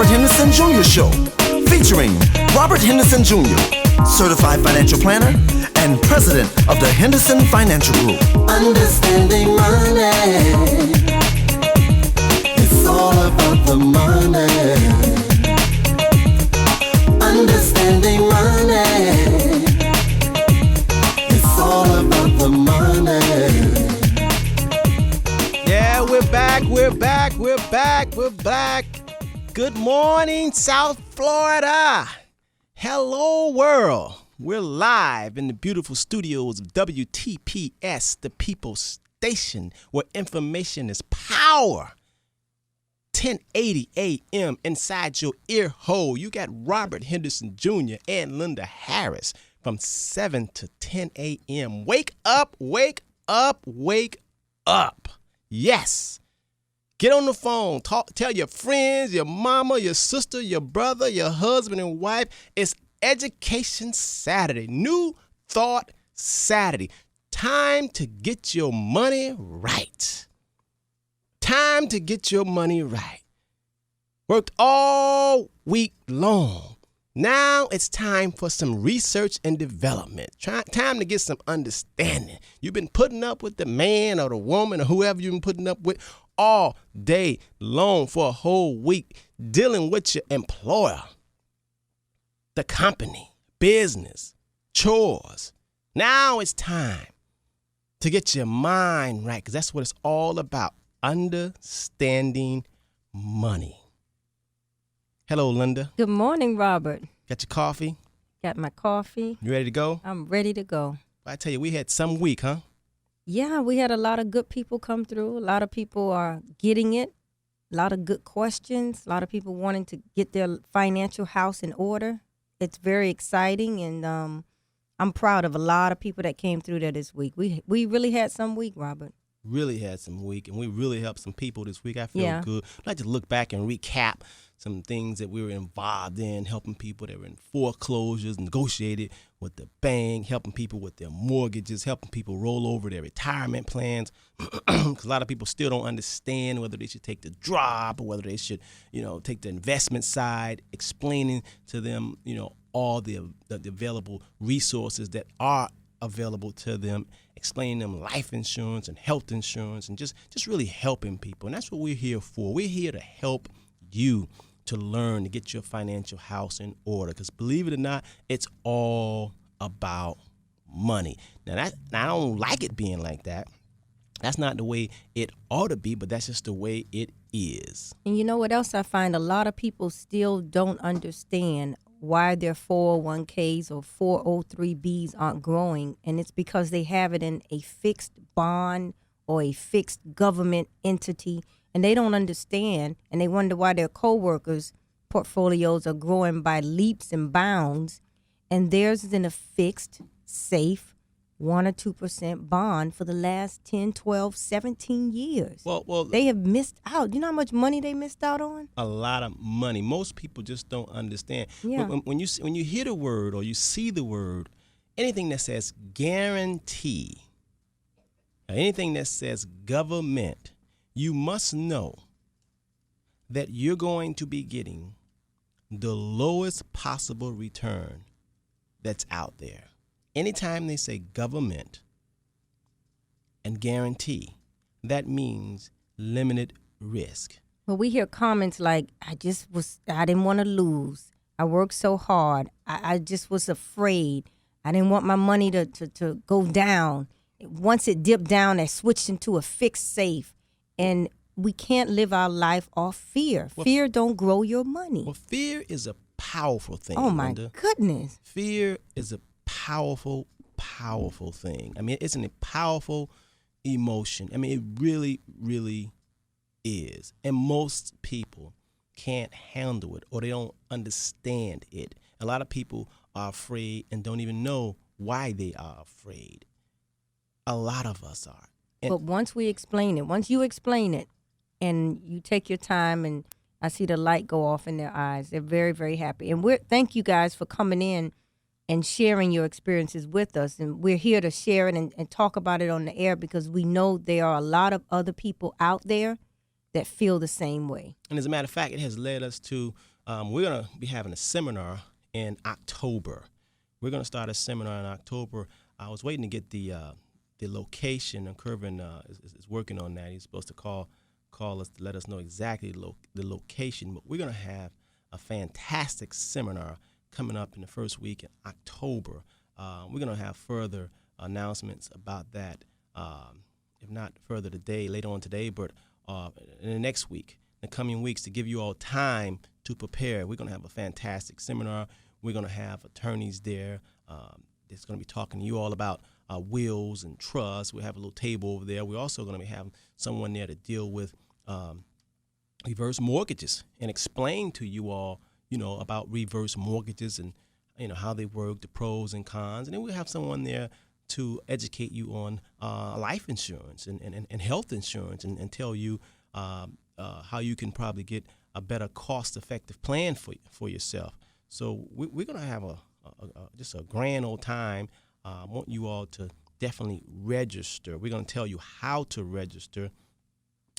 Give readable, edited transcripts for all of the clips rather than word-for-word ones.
Robert Henderson Jr. Show, featuring Robert Henderson Jr., certified financial planner and president of the Henderson Financial Group. Understanding money, it's all about the money. Understanding money, it's all about the money. Yeah, we're back. Good morning, South Florida. Hello, world. We're live in the beautiful studios of WTPS, the People's Station, where information is power. 1080 AM inside your ear hole. You got Robert Henderson Jr. and Lynda Harris from 7 to 10 a.m. Wake up. Yes. Get on the phone. Tell your friends, your mama, your sister, your brother, your husband and wife. It's Education Saturday. New Thought Saturday. Time to get your money right. Worked all week long. Now it's time for some research and development. Time to get some understanding. You've been putting up with the man or the woman or whoever you've been putting up with all day long for a whole week, dealing with your employer, the company, business, chores. Now it's time to get your mind right, because that's what it's all about, understanding money. Hello, Lynda. Good morning, Robert. Got your coffee? Got my coffee. You ready to go? I'm ready to go. I tell you, we had some week, huh? Yeah, we had a lot of good people come through. A lot of people are getting it. A lot of good questions. A lot of people wanting to get their financial house in order. It's very exciting, and I'm proud of a lot of people that came through there this week. We really had some week, Robert. Really had some week, and we really helped some people this week. I feel good. I'd like to look back and recap some things that we were involved in, helping people that were in foreclosures, negotiated with the bank, helping people with their mortgages, helping people roll over their retirement plans. Because a lot of people still don't understand whether they should take the drop or whether they should, take the investment side, explaining to them, all the available resources that are available to them, explaining them life insurance and health insurance, and just really helping people. And that's what we're here for. We're here to help you to learn to get your financial house in order, because believe it or not, it's all about money. Now I don't like it being like that. That's not the way it ought to be, but that's just the way it is. And you know what else I find? A lot of people still don't understand why their 401ks or 403bs aren't growing, and it's because they have it in a fixed bond or a fixed government entity, and they don't understand, and they wonder why their coworkers' portfolios are growing by leaps and bounds, and theirs is in a fixed, safe 1 or 2% bond for the last 10, 12, 17 years. Well, they have missed out. You know how much money they missed out on? A lot of money. Most people just don't understand. Yeah. When you hear the word or you see the word, anything that says guarantee, or anything that says government, you must know that you're going to be getting the lowest possible return that's out there. Anytime they say government and guarantee, that means limited risk. Well, we hear comments like, I didn't want to lose. I worked so hard. I just was afraid. I didn't want my money to go down. Once it dipped down, I switched into a fixed safe. And we can't live our life off fear. Fear don't grow your money. Well, fear is a powerful thing, Oh, my Lynda. goodness. Fear is a powerful thing. I mean, it's a powerful emotion. I mean, it really, really is. And most people can't handle it, or they don't understand it. A lot of people are afraid and don't even know why they are afraid. A lot of us are. But once you explain it, and you take your time, and I see the light go off in their eyes, they're very, very happy. And thank you guys for coming in and sharing your experiences with us. And we're here to share it and talk about it on the air, because we know there are a lot of other people out there that feel the same way. And as a matter of fact, it has led us to we're going to be having a seminar in October. We're going to start a seminar in October. I was waiting to get the location, and Kervin is working on that. He's supposed to call us to let us know exactly the location. But we're going to have a fantastic seminar coming up in the first week in October. We're going to have further announcements about that, if not further today, later on today, but in the next week, the coming weeks, to give you all time to prepare. We're going to have a fantastic seminar. We're going to have attorneys there that's going to be talking to you all about wills and trusts. We'll have a little table over there. We're also going to be having someone there to deal with reverse mortgages and explain to you all, about reverse mortgages and, how they work, the pros and cons. And then we'll have someone there to educate you on life insurance and health insurance and tell you how you can probably get a better cost-effective plan for yourself. So we're going to have just a grand old time. I want you all to definitely register. We're going to tell you how to register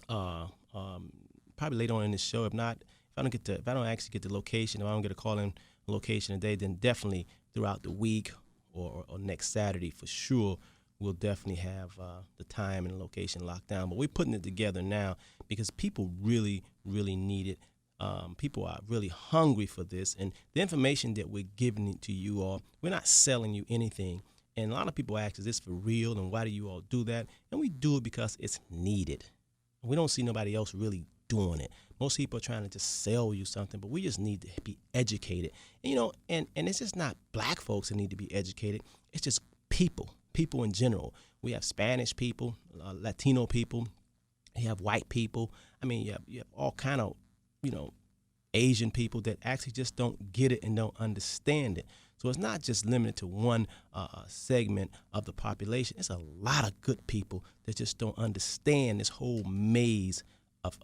probably later on in the show. If I don't actually get the location, if I don't get a call in location today, then definitely throughout the week or next Saturday for sure, we'll definitely have the time and the location locked down. But we're putting it together now because people really, really need it. People are really hungry for this. And the information that we're giving to you all, we're not selling you anything. And a lot of people ask, is this for real? And why do you all do that? And we do it because it's needed. We don't see nobody else really doing it. Most people are trying to just sell you something, but we just need to be educated. And and it's just not black folks that need to be educated. It's just people in general. We have Spanish people, Latino people. You have white people. I mean, you have all kind of, Asian people that actually just don't get it and don't understand it. So it's not just limited to one segment of the population. It's a lot of good people that just don't understand this whole maze of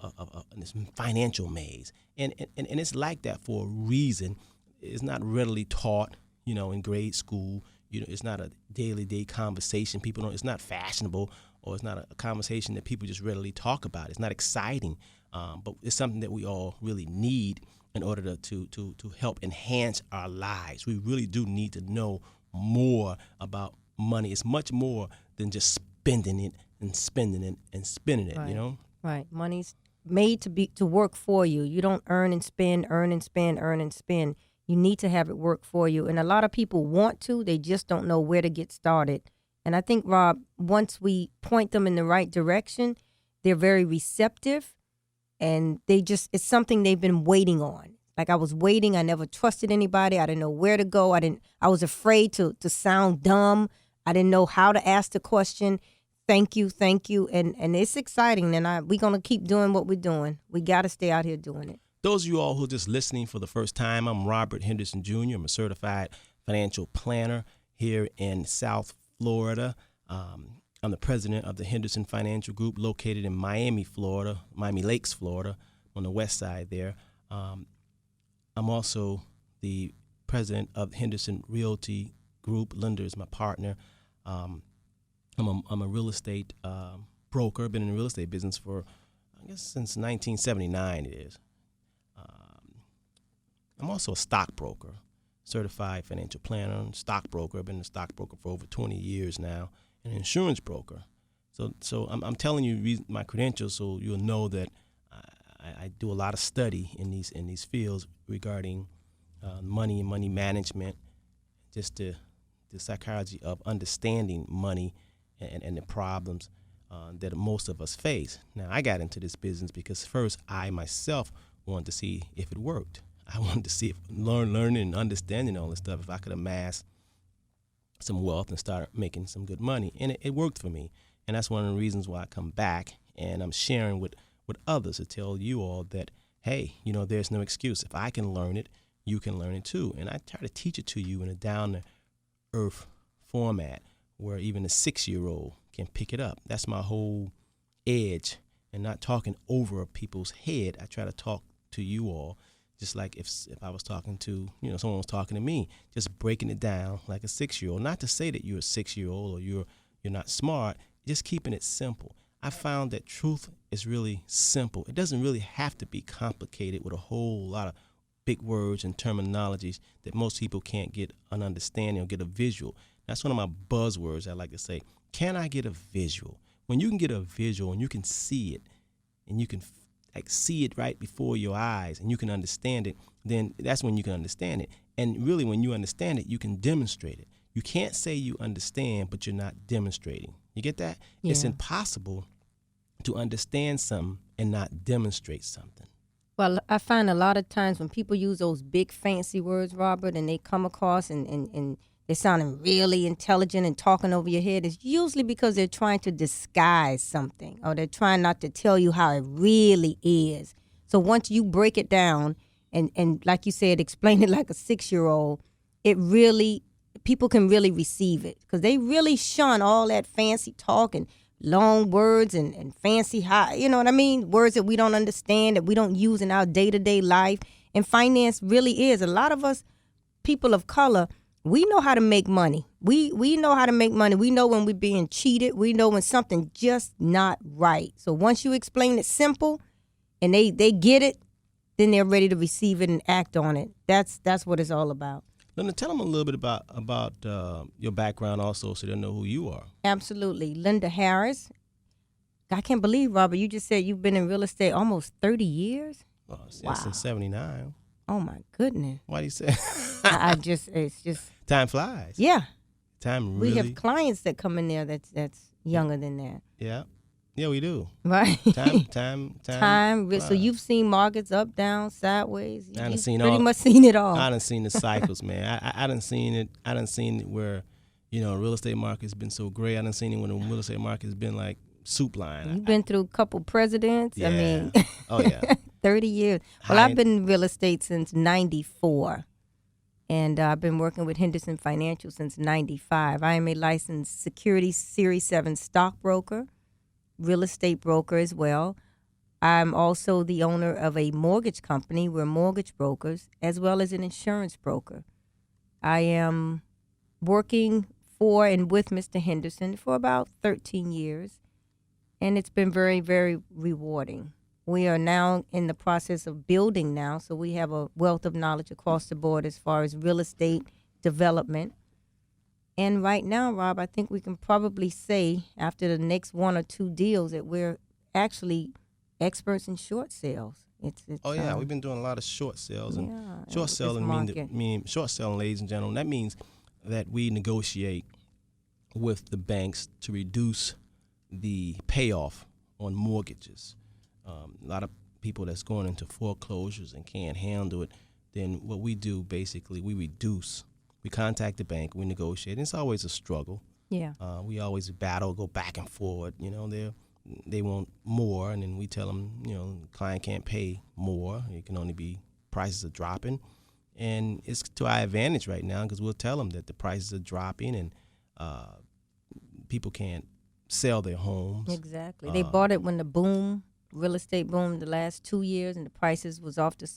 this financial maze. And it's like that for a reason. It's not readily taught, in grade school. It's not a daily conversation. It's not fashionable, or it's not a conversation that people just readily talk about. It's not exciting, but it's something that we all really need in order to help enhance our lives. We really do need to know more about money. It's much more than just spending it and spending it and spending it, Right. Right. Money's made to work for you. You don't earn and spend, earn and spend, earn and spend. You need to have it work for you. And a lot of people want to, they just don't know where to get started. And I think, Rob, once we point them in the right direction, they're very receptive, and it's something they've been waiting on. Like, I was waiting. I never trusted anybody. I didn't know where to go. I was afraid to sound dumb. I didn't know how to ask the question. Thank you. And it's exciting. And we're going to keep doing what we're doing. We got to stay out here doing it. Those of you all who are just listening for the first time, I'm Robert Henderson Jr. I'm a certified financial planner here in South Florida. I'm the president of the Henderson Financial Group, located in Miami Lakes, Florida, on the west side there. I'm also the president of Henderson Realty Group. Lynda is my partner. I'm a real estate broker. Been in the real estate business for, I guess, since 1979 it is. I'm also a stockbroker, certified financial planner and stockbroker. I've been a stockbroker for over 20 years now, and an insurance broker. So I'm telling you my credentials so you'll know that I do a lot of study in these fields regarding money and money management, just the psychology of understanding money and the problems that most of us face. Now, I got into this business because first I myself wanted to see if it worked. I wanted to see if learning and understanding all this stuff, if I could amass some wealth and start making some good money. And it worked for me. And that's one of the reasons why I come back and I'm sharing with others to tell you all that, hey, there's no excuse. If I can learn it, you can learn it too. And I try to teach it to you in a down-to-earth format where even a 6-year-old can pick it up. That's my whole edge, and not talking over people's head. I try to talk to you all just like if I was talking to, someone was talking to me, just breaking it down like a 6-year-old. Not to say that you're a 6-year-old or you're not smart, just keeping it simple. I found that truth is really simple. It doesn't really have to be complicated with a whole lot of big words and terminologies that most people can't get an understanding or get a visual. That's one of my buzzwords I like to say. Can I get a visual? When you can get a visual and you can see it, and you can see it right before your eyes, and you can understand it, then that's when you can understand it. And really, when you understand it, you can demonstrate it. You can't say you understand, but you're not demonstrating. You get that? Yeah. It's impossible to understand something and not demonstrate something. Well, I find a lot of times when people use those big fancy words, Robert, and they come across and they're sounding really intelligent and talking over your head, it's usually because they're trying to disguise something, or they're trying not to tell you how it really is. So once you break it down and like you said, explain it like a 6-year-old, people can really receive it, because they really shun all that fancy talk and long words and fancy high, you know what I mean? Words that we don't understand, that we don't use in our day-to-day life. And finance really is. A lot of us, people of color, we know how to make money. We know how to make money. We know when we're being cheated. We know when something's just not right. So once you explain it simple and they get it, then they're ready to receive it and act on it. That's what it's all about. Lynda, tell them a little bit about your background also, so they'll know who you are. Absolutely. Lynda Harris. I can't believe, Robert, you just said you've been in real estate almost 30 years? Wow. Since 79. Oh, my goodness. Why do you say? It's just. Time flies. Yeah. Time really. We have clients that come in there that's younger than that. Yeah. Yeah, we do. Right. Time. So you've seen markets up, down, sideways. I done seen pretty much seen it all. I done seen the cycles, man. I done seen it. I done seen it where, real estate market's been so great. I done seen it when the real estate market's been like soup line. You've been through a couple presidents. Yeah. I mean. Oh yeah. 30 years. Well, I've been in real estate since 94. And I've been working with Henderson Financial since 95. I am a licensed Securities Series 7 stockbroker, real estate broker as well. I'm also the owner of a mortgage company. We're mortgage brokers, as well as an insurance broker. I am working for and with Mr. Henderson for about 13 years, and it's been very, very rewarding. We are now in the process of building now, so we have a wealth of knowledge across the board as far as real estate development. And right now, Rob, I think we can probably say after the next 1 or 2 deals that we're actually experts in short sales. We've been doing a lot of short sales. And short selling mean short selling, ladies and gentlemen, that means that we negotiate with the banks to reduce the payoff on mortgages. A lot of people that's going into foreclosures and can't handle it, then what we do basically, we reduce. We contact the bank, we negotiate. It's always a struggle. Yeah. We always battle, go back and forth. They want more, and then we tell them, the client can't pay more. It can only be prices are dropping. And it's to our advantage right now, because we'll tell them that the prices are dropping and people can't sell their homes. Exactly. They bought it when the real estate boom the last 2 years, and the prices was off the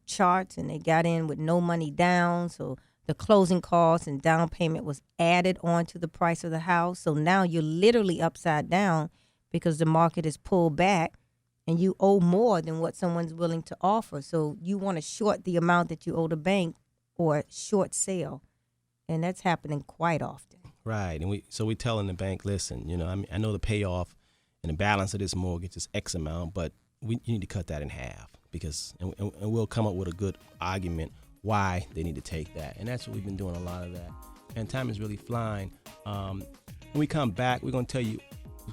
charts, and they got in with no money down, so the closing costs and down payment was added onto the price of the house. So now you're literally upside down because the market is pulled back and you owe more than what someone's willing to offer. So you want to short the amount that you owe the bank or short sale, and that's happening quite often. Right, and we're telling the bank, listen, I know the payoff and the balance of this mortgage is X amount, but you need to cut that in half, because and we'll come up with a good argument why they need to take that. And that's what we've been doing, a lot of that. And time is really flying. When we come back, we're going to tell you,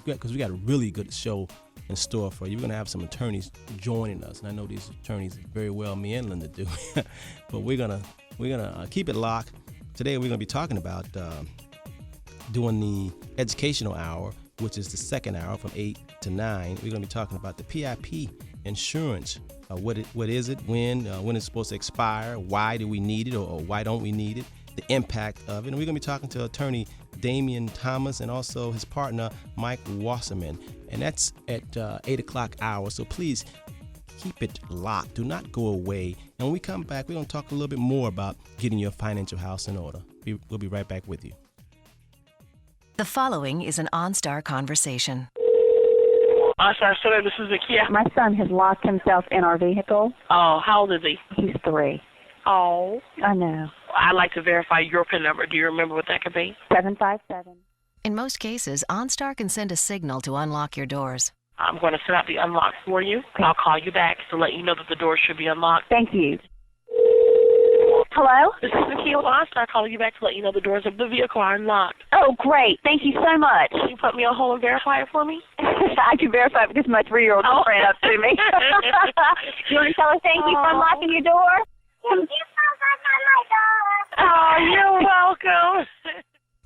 because we got a really good show in store for you. We're going to have some attorneys joining us, and I know these attorneys very well, me and Lynda do. But we're gonna keep it locked. Today we're going to be talking about doing the educational hour, which is the second hour from 8 to 9. We're going to be talking about the PIP insurance. What is it? When it's supposed to expire? Why do we need it, or why don't we need it? The impact of it. And we're going to be talking to attorney Damian Thomas and also his partner Mike Wasserman. And that's at 8 o'clock hour. So please keep it locked. Do not go away. And when we come back, we're going to talk a little bit more about getting your financial house in order. We'll be right back with you. The following is an OnStar conversation. Sorry, this is Zakia. My son has locked himself in our vehicle. Oh, how old is he? He's 3. Oh. I know. I'd like to verify your PIN number. Do you remember what that could be? 757. In most cases, OnStar can send a signal to unlock your doors. I'm going to set out the unlock for you, and I'll call you back to let you know that the door should be unlocked. Thank you. Hello? This is Zakia with OnStar calling you back to let you know the doors of the vehicle are unlocked. Oh, great. Thank you so much. Can you put me on hold and verify it for me? I can verify it because my 3-year-old just ran up to me. You want to tell her thank you for unlocking your door? Oh, you're welcome.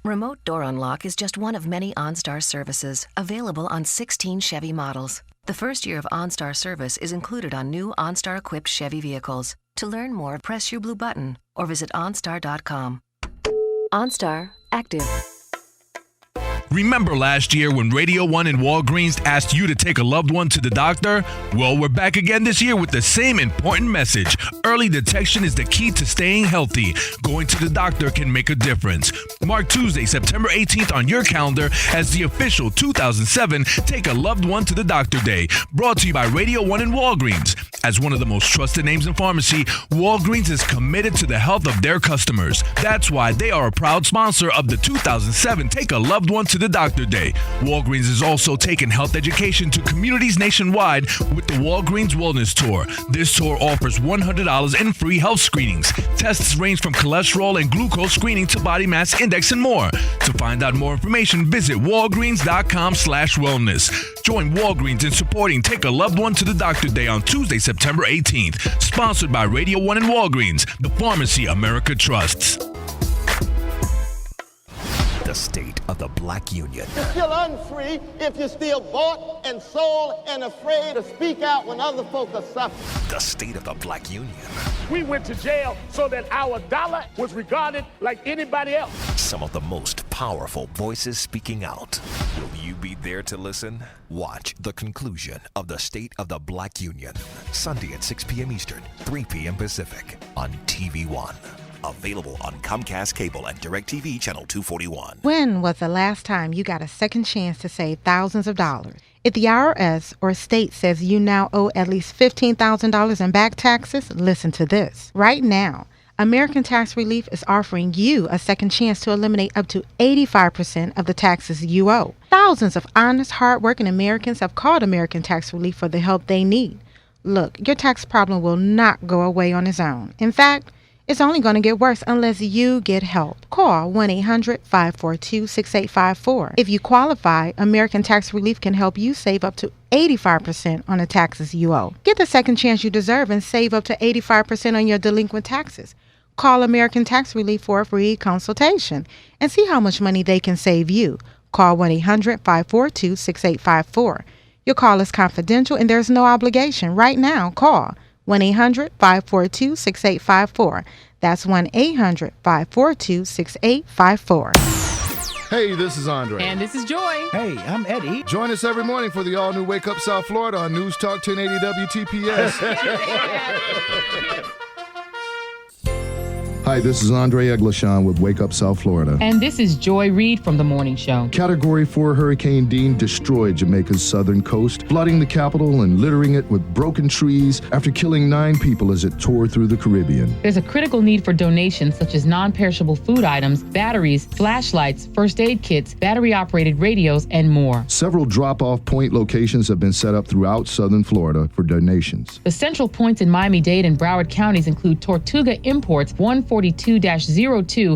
Remote Door Unlock is just one of many OnStar services available on 16 Chevy models. The first year of OnStar service is included on new OnStar-equipped Chevy vehicles. To learn more, press your blue button or visit OnStar.com. OnStar Active. Remember last year when Radio 1 and Walgreens asked you to take a loved one to the doctor? Well, we're back again this year with the same important message. Early detection is the key to staying healthy. Going to the doctor can make a difference. Mark Tuesday, September 18th on your calendar as the official 2007 Take a Loved One to the Doctor Day. Brought to you by Radio 1 and Walgreens. As one of the most trusted names in pharmacy, Walgreens is committed to the health of their customers. That's why they are a proud sponsor of the 2007 Take a Loved One to the Doctor Day. Walgreens is also taking health education to communities nationwide with the Walgreens Wellness Tour. This tour offers $100 in free health screenings. Tests range from cholesterol and glucose screening to body mass index and more. To find out more information, visit walgreens.com/wellness. Join Walgreens in supporting Take a Loved One to the Doctor Day on Tuesday, September 18th. Sponsored by Radio 1 and Walgreens, the pharmacy America trusts. The state of the Black Union. You're still unfree if you're still bought and sold and afraid to speak out when other folk are suffering. The state of the Black Union. We went to jail so that our dollar was regarded like anybody else. Some of the most powerful voices speaking out. Will you be there to listen? Watch the conclusion of the State of the Black Union. Sunday at 6 p.m. Eastern, 3 p.m. Pacific on TV1. Available on Comcast Cable and DirecTV Channel 241. When was the last time you got a second chance to save thousands of dollars? If the IRS or state says you now owe at least $15,000 in back taxes, listen to this. Right now, American Tax Relief is offering you a second chance to eliminate up to 85% of the taxes you owe. Thousands of honest, hardworking Americans have called American Tax Relief for the help they need. Look, your tax problem will not go away on its own. In fact, it's only going to get worse unless you get help. Call 1-800-542-6854. If you qualify, American Tax Relief can help you save up to 85% on the taxes you owe. Get the second chance you deserve and save up to 85% on your delinquent taxes. Call American Tax Relief for a free consultation and see how much money they can save you. Call 1-800-542-6854. Your call is confidential and there's no obligation. Right now, call 1-800-542-6854. That's 1-800-542-6854. Hey, this is Andre. And this is Joy. Hey, I'm Eddie. Join us every morning for the all-new Wake Up South Florida on News Talk 1080 WTPS. Hi, this is Andre Eglishan with Wake Up South Florida. And this is Joy Reid from The Morning Show. Category 4 Hurricane Dean destroyed Jamaica's southern coast, flooding the capital and littering it with broken trees after killing 9 people as it tore through the Caribbean. There's a critical need for donations such as non-perishable food items, batteries, flashlights, first aid kits, battery-operated radios, and more. Several drop-off point locations have been set up throughout southern Florida for donations. The central points in Miami-Dade and Broward counties include Tortuga Imports, 142-02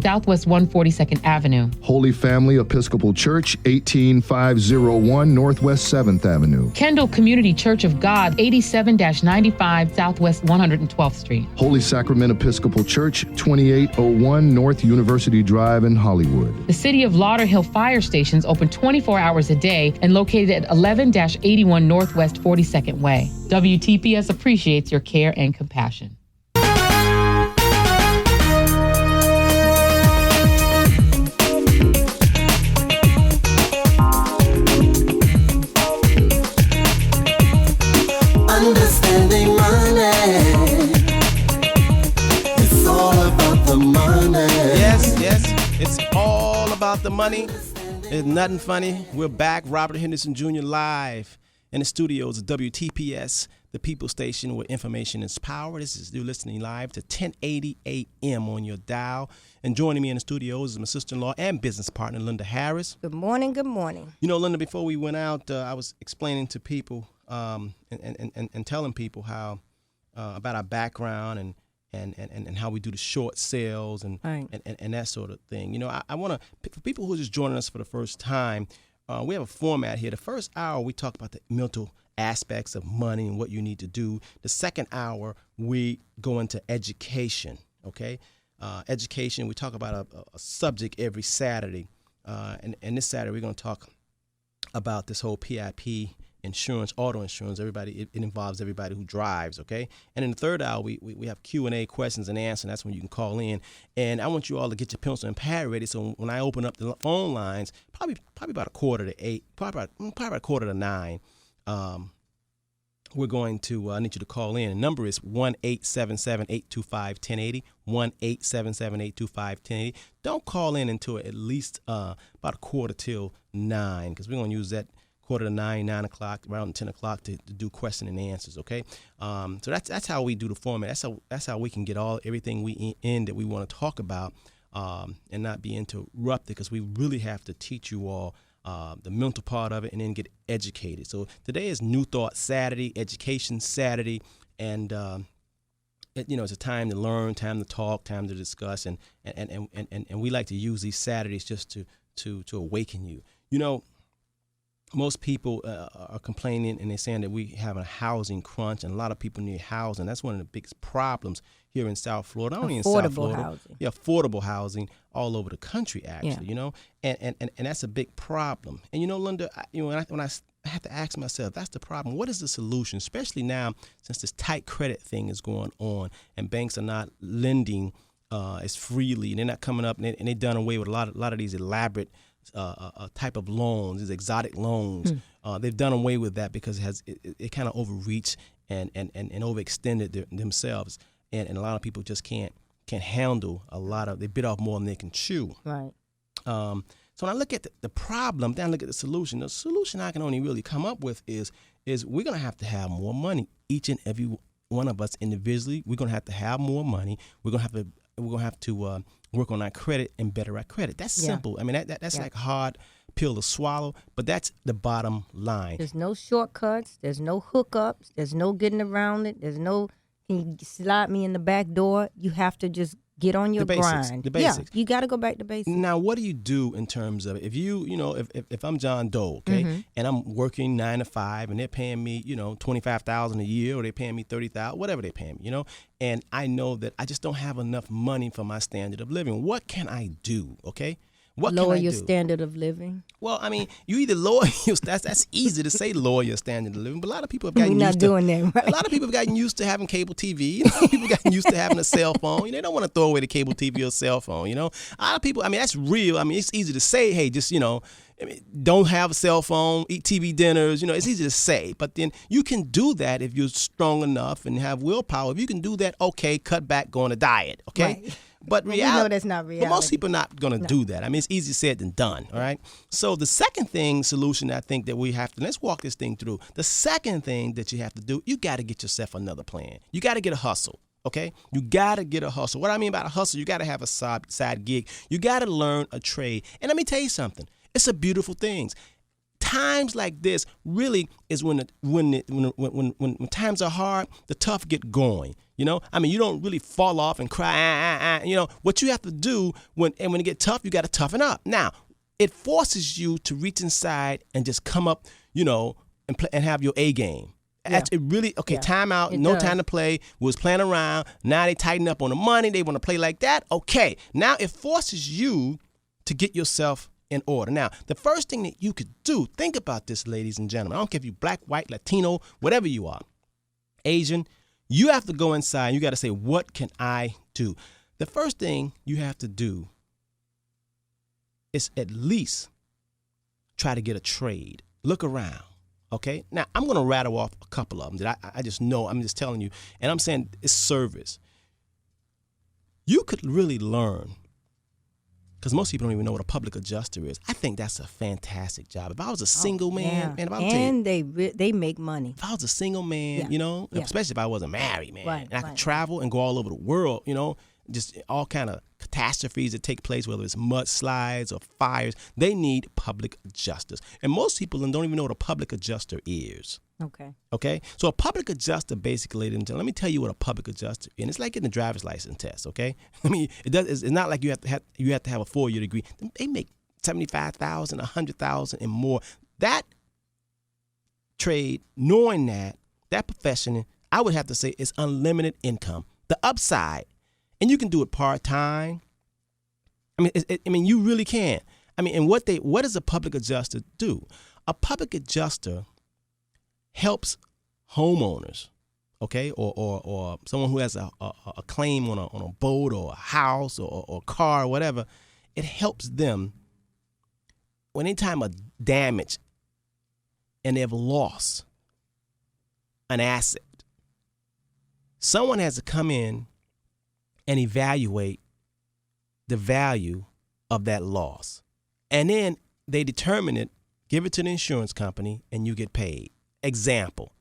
Southwest 142nd Avenue. Holy Family Episcopal Church, 18501 Northwest 7th Avenue. Kendall Community Church of God, 87-95 Southwest 112th Street. Holy Sacrament Episcopal Church, 2801 North University Drive in Hollywood. The City of Lauderhill Fire Stations open 24 hours a day and located at 11-81 Northwest 42nd Way. WTPS appreciates your care and compassion. Understanding money. It's all about the money. Yes, it's all about the money. It's nothing funny. We're back, Robert Henderson Jr. live in the studios of WTPS, the People Station where information is power. This is you listening live to 1080 AM on your dial. And joining me in the studios is my sister-in-law and business partner, Lynda Harris. Good morning, good morning. You know, Lynda, before we went out, I was explaining to people and telling people how about our background and how we do the short sales and that sort of thing. You know, I want to, for people who are just joining us for the first time, we have a format here. The first hour, we talk about the mental aspects of money and what you need to do. The second hour, we go into education, okay? Education, we talk about a subject every Saturday. And this Saturday, we're going to talk about this whole PIP insurance, auto insurance. Everybody, it involves everybody who drives, okay? And in the third hour, we have Q&A, questions and answers, and that's when you can call in. And I want you all to get your pencil and pad ready, so when I open up the phone lines, probably about 7:45, probably about 8:45 to 9, we're going to, I need you to call in. The number is 1-877-825-1080, 1-877-825-1080. Don't call in until at least about 8:45 because we're going to use that 8:45, 9 o'clock, around 10 o'clock to do question and answers, okay? So that's how we do the format. That's how we can get everything in that we want to talk about and not be interrupted, because we really have to teach you all the mental part of it and then get educated. So today is New Thought Saturday, Education Saturday, and it's a time to learn, time to talk, time to discuss, and we like to use these Saturdays just to awaken you. You know, most people are complaining and they're saying that we have a housing crunch, and a lot of people need housing. That's one of the biggest problems here in South Florida. Not only in South Florida, housing. Yeah, affordable housing all over the country, actually. You know, and that's a big problem. And you know, Lynda, when I have to ask myself, that's the problem. What is the solution? Especially now, since this tight credit thing is going on, and banks are not lending as freely, and they're not coming up, and they've done away with a lot of these elaborate type of loans, these exotic loans. They've done away with that because it kind of overreached and overextended themselves, and a lot of people just can't handle they bit off more than they can chew. Right. So when I look at the problem, then I look at the solution. The solution I can only really come up with is we're gonna have to have more money. Each and every one of us individually, we're gonna have to have more money. We're gonna have to work on our credit and better our credit. That's simple. I mean, that's like a hard pill to swallow, but that's the bottom line. There's no shortcuts. There's no hookups. There's no getting around it. There's no, can you slide me in the back door? You have to just get on your grind. The basics. Yeah, you got to go back to basics. Now, what do you do in terms of if if I'm John Doe, okay, and I'm working 9 to 5, and they're paying me, $25,000 a year, or they're paying me $30,000, whatever they're paying me, and I know that I just don't have enough money for my standard of living. What can I do? Okay. Lower your standard of living. Well, I mean, you either lower your that's easy to say, lower your standard of living, but a lot of people have gotten used to doing that, right? A lot of people have gotten used to having cable TV. A lot of people have gotten used to having a cell phone. They don't want to throw away the cable TV or cell phone. A lot of people. I mean, that's real. I mean, it's easy to say, hey, just don't have a cell phone, eat TV dinners. It's easy to say, but then you can do that if you're strong enough and have willpower. If you can do that, okay, cut back, go on a diet, okay. Right. But reality, we know that's not reality. But most people are not going to do that. I mean, it's easier said than done, all right? So the second solution I think that we have to, let's walk this thing through. The second thing that you have to do, you got to get yourself another plan. You got to get a hustle, okay? You got to get a hustle. What I mean by a hustle, you got to have a side gig. You got to learn a trade. And let me tell you something. It's a beautiful thing. Times like this really is when times are hard, the tough get going. I mean, you don't really fall off and cry. What you have to do when it get tough, you got to toughen up. Now, it forces you to reach inside and just come up, and have your A game. Yeah. It really time out. No time to play. We was playing around. Now they tighten up on the money. They want to play like that. Okay, now it forces you to get yourself in order. Now, the first thing that you could do, think about this, ladies and gentlemen. I don't care if you're black, white, Latino, whatever you are, Asian, you have to go inside. You got to say, what can I do? The first thing you have to do is at least try to get a trade. Look around, okay? Now, I'm going to rattle off a couple of them that I just know. I'm just telling you, and I'm saying it's service. You could really learn because most people don't even know what a public adjuster is. I think that's a fantastic job. If I was a single man, man, if I and they make money. If I was a single man, especially if I wasn't married, man, and I could travel and go all over the world, just all kind of catastrophes that take place, whether it's mudslides or fires, they need public adjusters. And most people don't even know what a public adjuster is. Okay. So a public adjuster, basically, let me tell you what a public adjuster is. And it's like getting a driver's license test. Okay. I mean, it's not like you have to have a 4-year degree. They make $75,000, $100,000, and more. That trade, knowing that profession, I would have to say, is unlimited income. The upside, and you can do it part time. I mean, you really can. I mean, and what does a public adjuster do? A public adjuster helps homeowners, okay, or someone who has a claim on a boat or a house or a car or whatever. It helps them when any time of damage and they've lost an asset. Someone has to come in and evaluate the value of that loss, and then they determine it, give it to the insurance company, and you get paid. Example,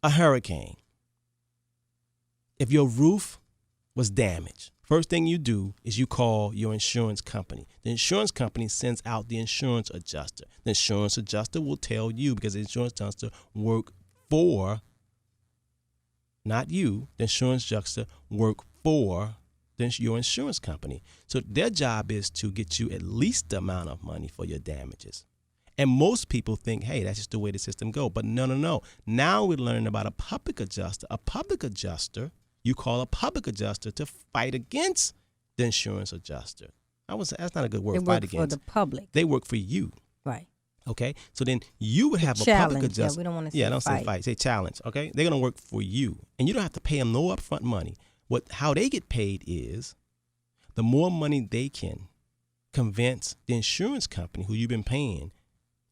a hurricane. If your roof was damaged, first thing you do is you call your insurance company. The insurance company sends out the insurance adjuster. The insurance adjuster will tell you, because the insurance adjuster work for, not you, the insurance adjuster work for your insurance company. So their job is to get you at least the amount of money for your damages. And most people think, hey, that's just the way the system goes. But no. Now we're learning about a public adjuster. A public adjuster, you call a public adjuster to fight against the insurance adjuster. That's not a good word, fight against. They work for the public. They work for you. Right. Okay? So then you would have a public adjuster. Yeah, we don't want to say fight. Don't say fight. Say challenge, okay? They're going to work for you. And you don't have to pay them no upfront money. How they get paid is the more money they can convince the insurance company who you've been paying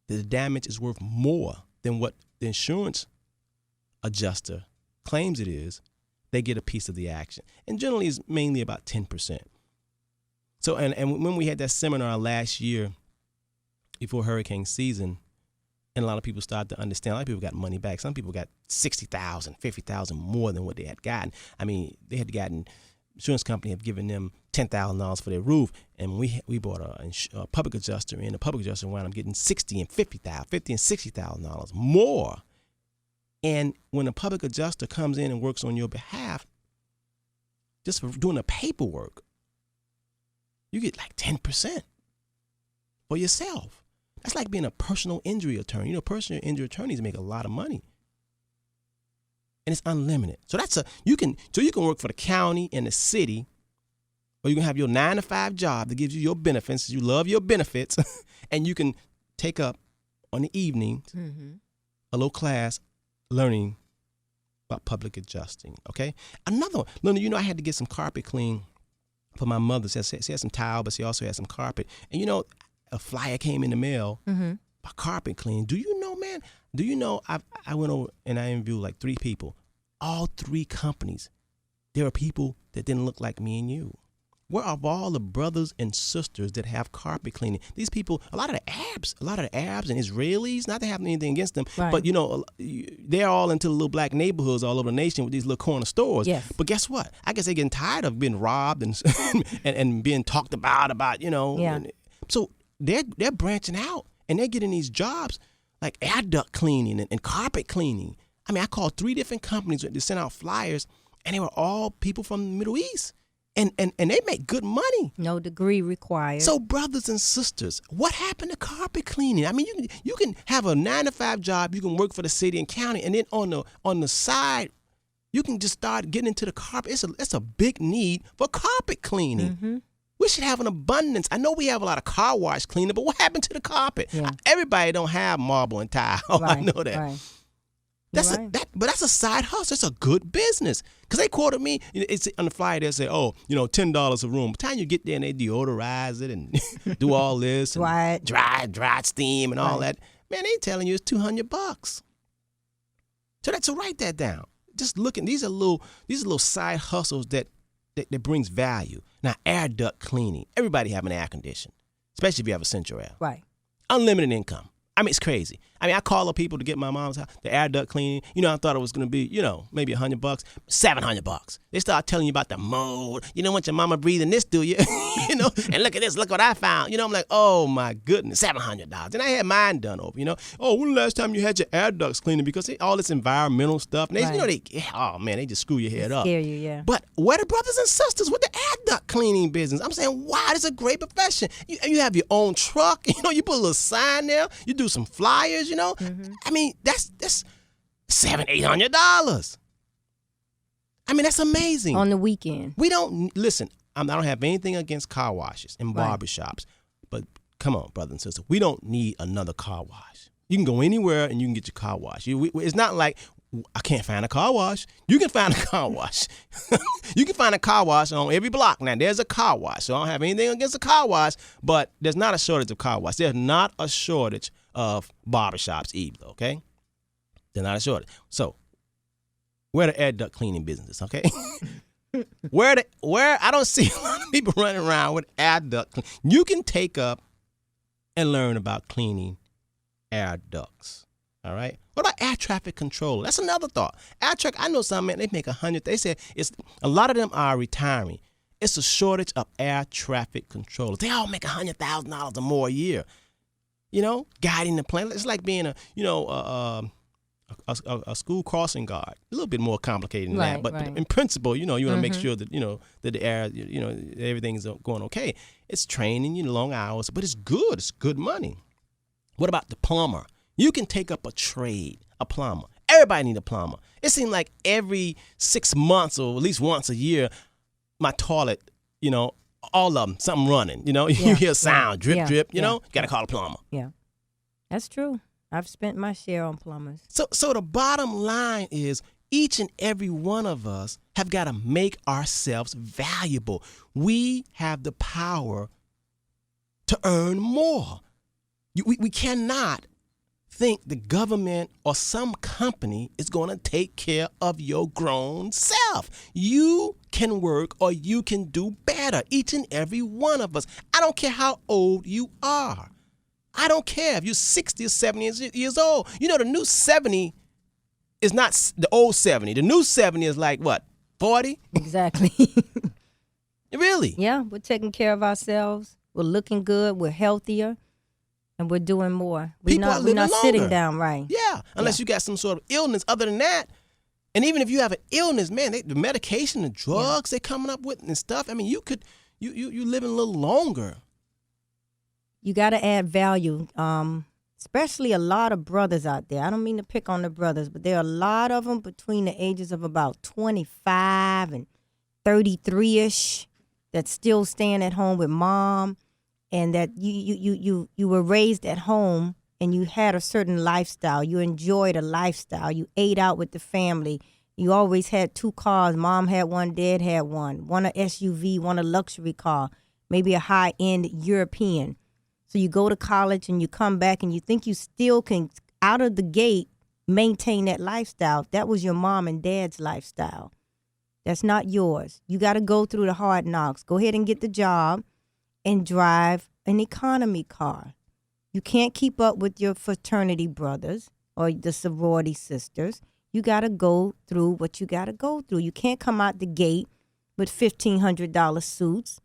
that the damage is worth more than what the insurance adjuster claims it is, they get a piece of the action. And generally it's mainly about 10%. So, and when we had that seminar last year before hurricane season, and a lot of people started to understand, a lot of people got money back. Some people got $60,000, $50,000 more than what they had gotten. I mean, they had gotten, insurance company have given them $10,000 for their roof, and we bought a public adjuster, and the public adjuster wound up getting $50,000 and $60,000 more. And when a public adjuster comes in and works on your behalf, just for doing the paperwork, you get like 10% for yourself. That's like being a personal injury attorney. Personal injury attorneys make a lot of money. And it's unlimited. So you can work for the county and the city, or you can have your 9-to-5 job that gives you your benefits. You love your benefits, and you can take up on the evening a little class learning about public adjusting. Okay, another one. Lynda, I had to get some carpet clean for my mother. She had some tile, but she also had some carpet. And a flyer came in the mail for carpet clean. Do you know, man? I went over and I interviewed like 3 people. All 3 companies, there are people that didn't look like me and you. Where are all the brothers and sisters that have carpet cleaning? These people, a lot of the Arabs and Israelis, not to have anything against them, right. But they're all into the little black neighborhoods all over the nation with these little corner stores. Yes. But guess what? I guess they're getting tired of being robbed and being talked about. Yeah. So they're branching out and they're getting these jobs like air duct cleaning and carpet cleaning. I mean, I called 3 different companies that sent out flyers, and they were all people from the Middle East. And they make good money. No degree required. So brothers and sisters, what happened to carpet cleaning? I mean, you can have a 9-to-5 job, you can work for the city and county, and then on the side, you can just start getting into the carpet. It's a big need for carpet cleaning. Mm-hmm. We should have an abundance. I know we have a lot of car wash cleaning, but what happened to the carpet? Yeah. Everybody don't have marble and tile. Right, I know that. Right. But that's a side hustle. It's a good business. Because they quoted me, it's on the flyer, they say, $10 a room. By the time you get there and they deodorize it and do all this. And dry steam and all that. Man, they telling you it's $200. So write that down. Just looking, these are little side hustles that that brings value. Now, air duct cleaning. Everybody have an air condition, especially if you have a central air. Right. Unlimited income. I mean, it's crazy. I mean, I call up people to get my mom's house, the air duct cleaning. You know, I thought it was going to be, maybe $100, $700. They start telling you about the mold. You don't want your mama breathing this, do you? And look at this. Look what I found. I'm like, oh, my goodness, $700. And I had mine done over, Oh, when the last time you had your air ducts cleaned? Because all this environmental stuff. And they, they just screw your head up. Scare you, yeah. But where the brothers and sisters with the air duct cleaning business? I'm saying, wow, this is a great profession. You have your own truck. You put a little sign there. You do some flyers, Mm-hmm. I mean, that's $700-800. I mean, that's amazing. On the weekend. We don't, listen, I don't have anything against car washes and barbershops, but come on, brothers and sisters, we don't need another car wash. You can go anywhere and you can get your car wash. It's not like, I can't find a car wash. You can find a car wash. You can find a car wash on every block. Now, there's a car wash, so I don't have anything against a car wash, but there's not a shortage of car wash. There's not a shortage of barbershops either, okay? There's not a shortage. So, where the air duct cleaning businesses, okay? where I don't see a lot of people running around with air duct cleaning. You can take up and learn about cleaning air ducts. All right. What about air traffic control? That's another thought. Air traffic. I know some man. They make $100. They say a lot of them are retiring. It's a shortage of air traffic controllers. They all make $100,000 or more a year. Guiding the plane. It's like being a school crossing guard. A little bit more complicated than that, but in principle, you want to make sure that that the air, everything is going okay. It's training, long hours, but it's good. It's good money. What about the plumber? You can take up a trade, a plumber. Everybody need a plumber. It seems like every 6 months or at least once a year, my toilet, all of them, something running. You hear a sound, drip, drip. Got to call a plumber. Yeah, that's true. I've spent my share on plumbers. So the bottom line is each and every one of us have got to make ourselves valuable. We have the power to earn more. We cannot think the government or some company is going to take care of your grown self. You can work or you can do better, each and every one of us. I don't care how old you are. I don't care if you're 60 or 70 years old. The new 70 is not the old 70. The new 70 is like what, 40? Exactly. Really? Yeah, we're taking care of ourselves. We're looking good. We're healthier. And we're doing more. We're not sitting down, right? Yeah, unless you got some sort of illness. Other than that, and even if you have an illness, man, the medication, the drugs they're coming up with and stuff. I mean, you living a little longer. You got to add value, especially a lot of brothers out there. I don't mean to pick on the brothers, but there are a lot of them between the ages of about 25 and 33-ish that's still staying at home with mom. And that you were raised at home and you had a certain lifestyle. You enjoyed a lifestyle. You ate out with the family. You always had 2 cars. Mom had one, dad had one. One a SUV, one a luxury car, maybe a high-end European. So you go to college and you come back and you think you still can, out of the gate, maintain that lifestyle. That was your mom and dad's lifestyle. That's not yours. You got to go through the hard knocks. Go ahead and get the job and drive an economy car. You can't keep up with your fraternity brothers or the sorority sisters. You got to go through what you got to go through. You can't come out the gate with $1,500 suits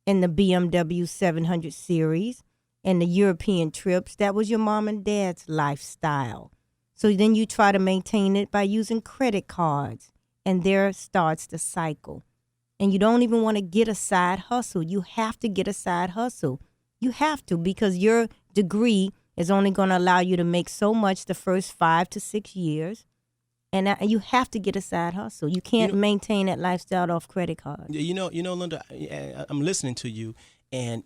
and the BMW 700 series and the European trips. That was your mom and dad's lifestyle. So then you try to maintain it by using credit cards, and there starts the cycle. And you don't even want to get a side hustle. You have to get a side hustle. You have to, because your degree is only going to allow you to make so much the first 5 to 6 years. And you have to get a side hustle. You can't maintain that lifestyle off credit cards. Lynda, I'm listening to you, and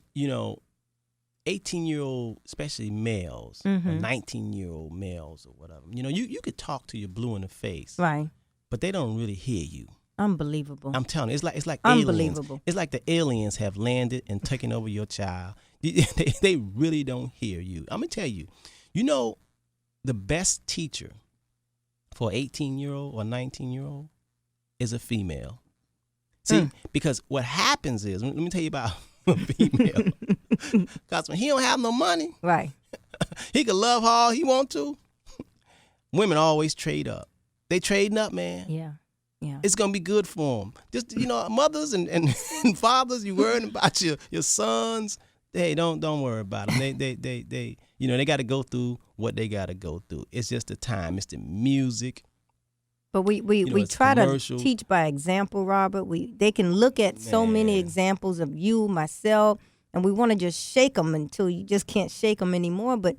18-year-old, especially males, or 19-year-old males or whatever. You could talk to your blue in the face, right? But they don't really hear you. Unbelievable. I'm telling you, it's like unbelievable. Aliens. It's like the aliens have landed and taken over your child. They really don't hear you. I'm gonna tell you, the best teacher for an 18-year-old or 19-year-old is a female. See, because what happens is, let me tell you about a female. Because when he don't have no money, right, he can love her all he want to. Women always trade up. They trading up, man. Yeah. Yeah. It's gonna be good for them. Just mothers and fathers, you worrying about your sons. Hey, don't worry about them. They they got to go through what they got to go through. It's just the time. It's the music. But we try commercial. To teach by example, Robert. They can look at so many examples of you, myself, and we want to just shake them until you just can't shake them anymore. But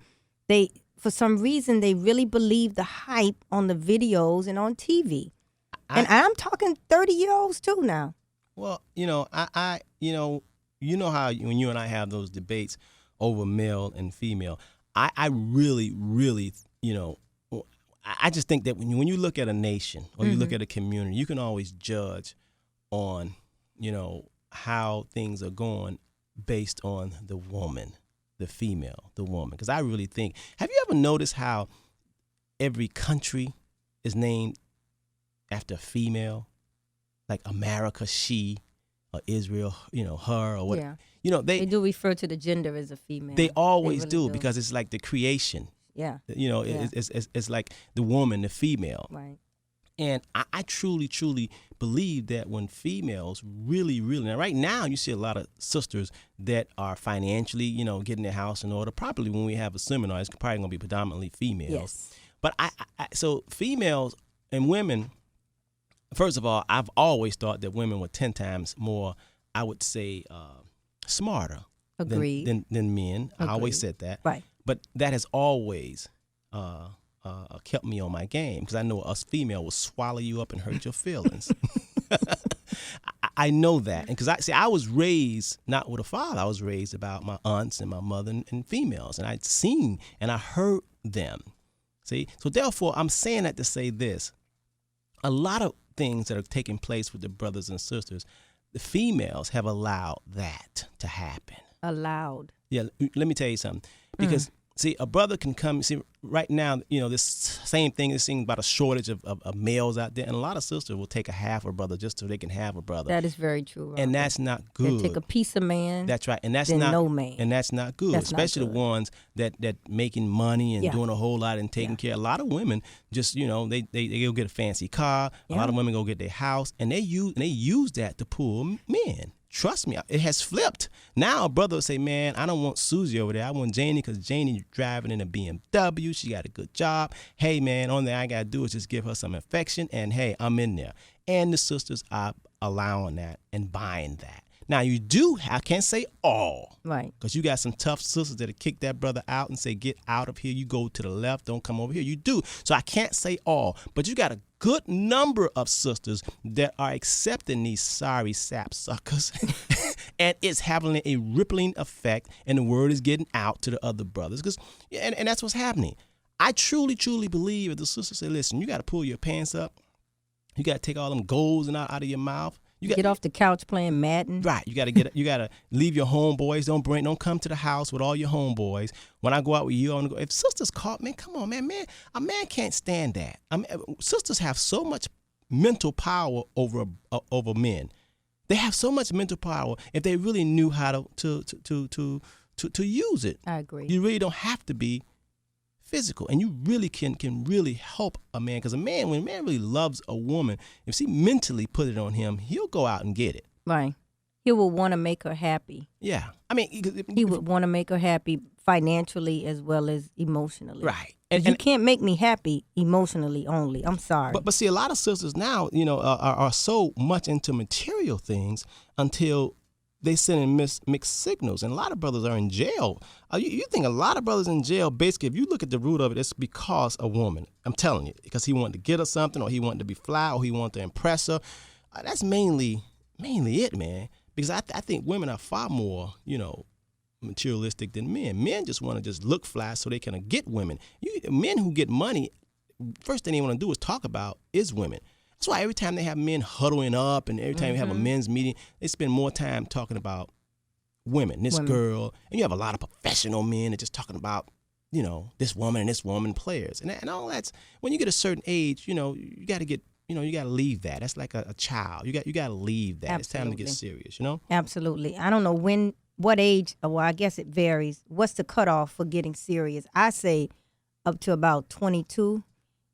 for some reason, they really believe the hype on the videos and on TV. And I'm talking 30-year-olds too now. Well, I how when you and I have those debates over male and female, I really, really, I just think that when you look at a nation or you look at a community, you can always judge on, how things are going based on the woman, the female, the woman. Because I really think, have you ever noticed how every country is named after a female? Like America, she, or Israel, her, or what? Yeah. They do refer to the gender as a female. They always really do because it's like the creation. Yeah. It's like the woman, the female. Right. And I truly, truly believe that when females really, really, now right now you see a lot of sisters that are financially, getting their house in order. Probably when we have a seminar, it's probably going to be predominantly females. Yes. But so females and women, first of all, I've always thought that women were 10 times more, I would say, smarter than men. Agreed. I always said that. Right. But that has always kept me on my game because I know us female will swallow you up and hurt your feelings. I know that. And because I was raised not with a father. I was raised about my aunts and my mother and females. And I'd seen and I heard them. See? So therefore, I'm saying that to say this. A lot of things that are taking place with the brothers and sisters, the females have allowed that to happen. Allowed. Yeah, let me tell you something. Because, see, a brother can come, see, right now, this same thing is seen about a shortage of males out there. And a lot of sisters will take a half a brother just so they can have a brother. That is very true, Robert. And that's not good. They take a piece of man. That's right. And that's then not no man. And that's not good. That's especially not good. The ones that making money and doing a whole lot and taking care. A lot of women just, they go get a fancy car. A lot of women go get their house. And they use that to pull men. Trust me, it has flipped. Now a brother will say, man, I don't want Susie over there. I want Janie because Janie driving in a BMW. She got a good job. Hey, man, only thing I got to do is just give her some affection. And, hey, I'm in there. And the sisters are allowing that and buying that. Now, I can't say all. Right. Because you got some tough sisters that'll kick that brother out and say, get out of here. You go to the left. Don't come over here. You do. So I can't say all. But you got a good number of sisters that are accepting these sorry sap suckers. And it's having a rippling effect. And the word is getting out to the other brothers. And that's what's happening. I truly, truly believe if the sisters say, listen, you got to pull your pants up. You got to take all them golds out of your mouth. You get off the couch playing Madden. Right. You gotta leave your homeboys. Don't come to the house with all your homeboys. When I go out with you, I'm gonna go. If sisters caught, man, come on, man. A man can't stand that. Sisters have so much mental power over men. They have so much mental power if they really knew how to use it. I agree. You really don't have to be physical, and you really can really help a man, because when a man really loves a woman, if she mentally put it on him, he'll go out and get it. Right. He will want to make her happy. Yeah. He would want to make her happy financially as well as emotionally. Right. And you can't make me happy emotionally only. I'm sorry. But see, a lot of sisters now, are so much into material things until they send in mixed signals. And a lot of brothers are in jail. You think a lot of brothers in jail, basically, if you look at the root of it, it's because a woman. I'm telling you. Because he wanted to get her something, or he wanted to be fly, or he wanted to impress her. That's mainly it, man. Because I think women are far more, materialistic than men. Men just want to just look fly so they can get women. Men who get money, first thing they want to do is talk about is women. That's why every time they have men huddling up and every time you have a men's meeting, they spend more time talking about women, this girl. And you have a lot of professional men that just talking about, this woman and this woman players. And all that's, when you get a certain age, you got to get you got to leave that. That's like a child. You got to leave that. Absolutely. It's time to get serious, you know? Absolutely. I don't know what age, well, I guess it varies. What's the cutoff for getting serious? I say up to about 22.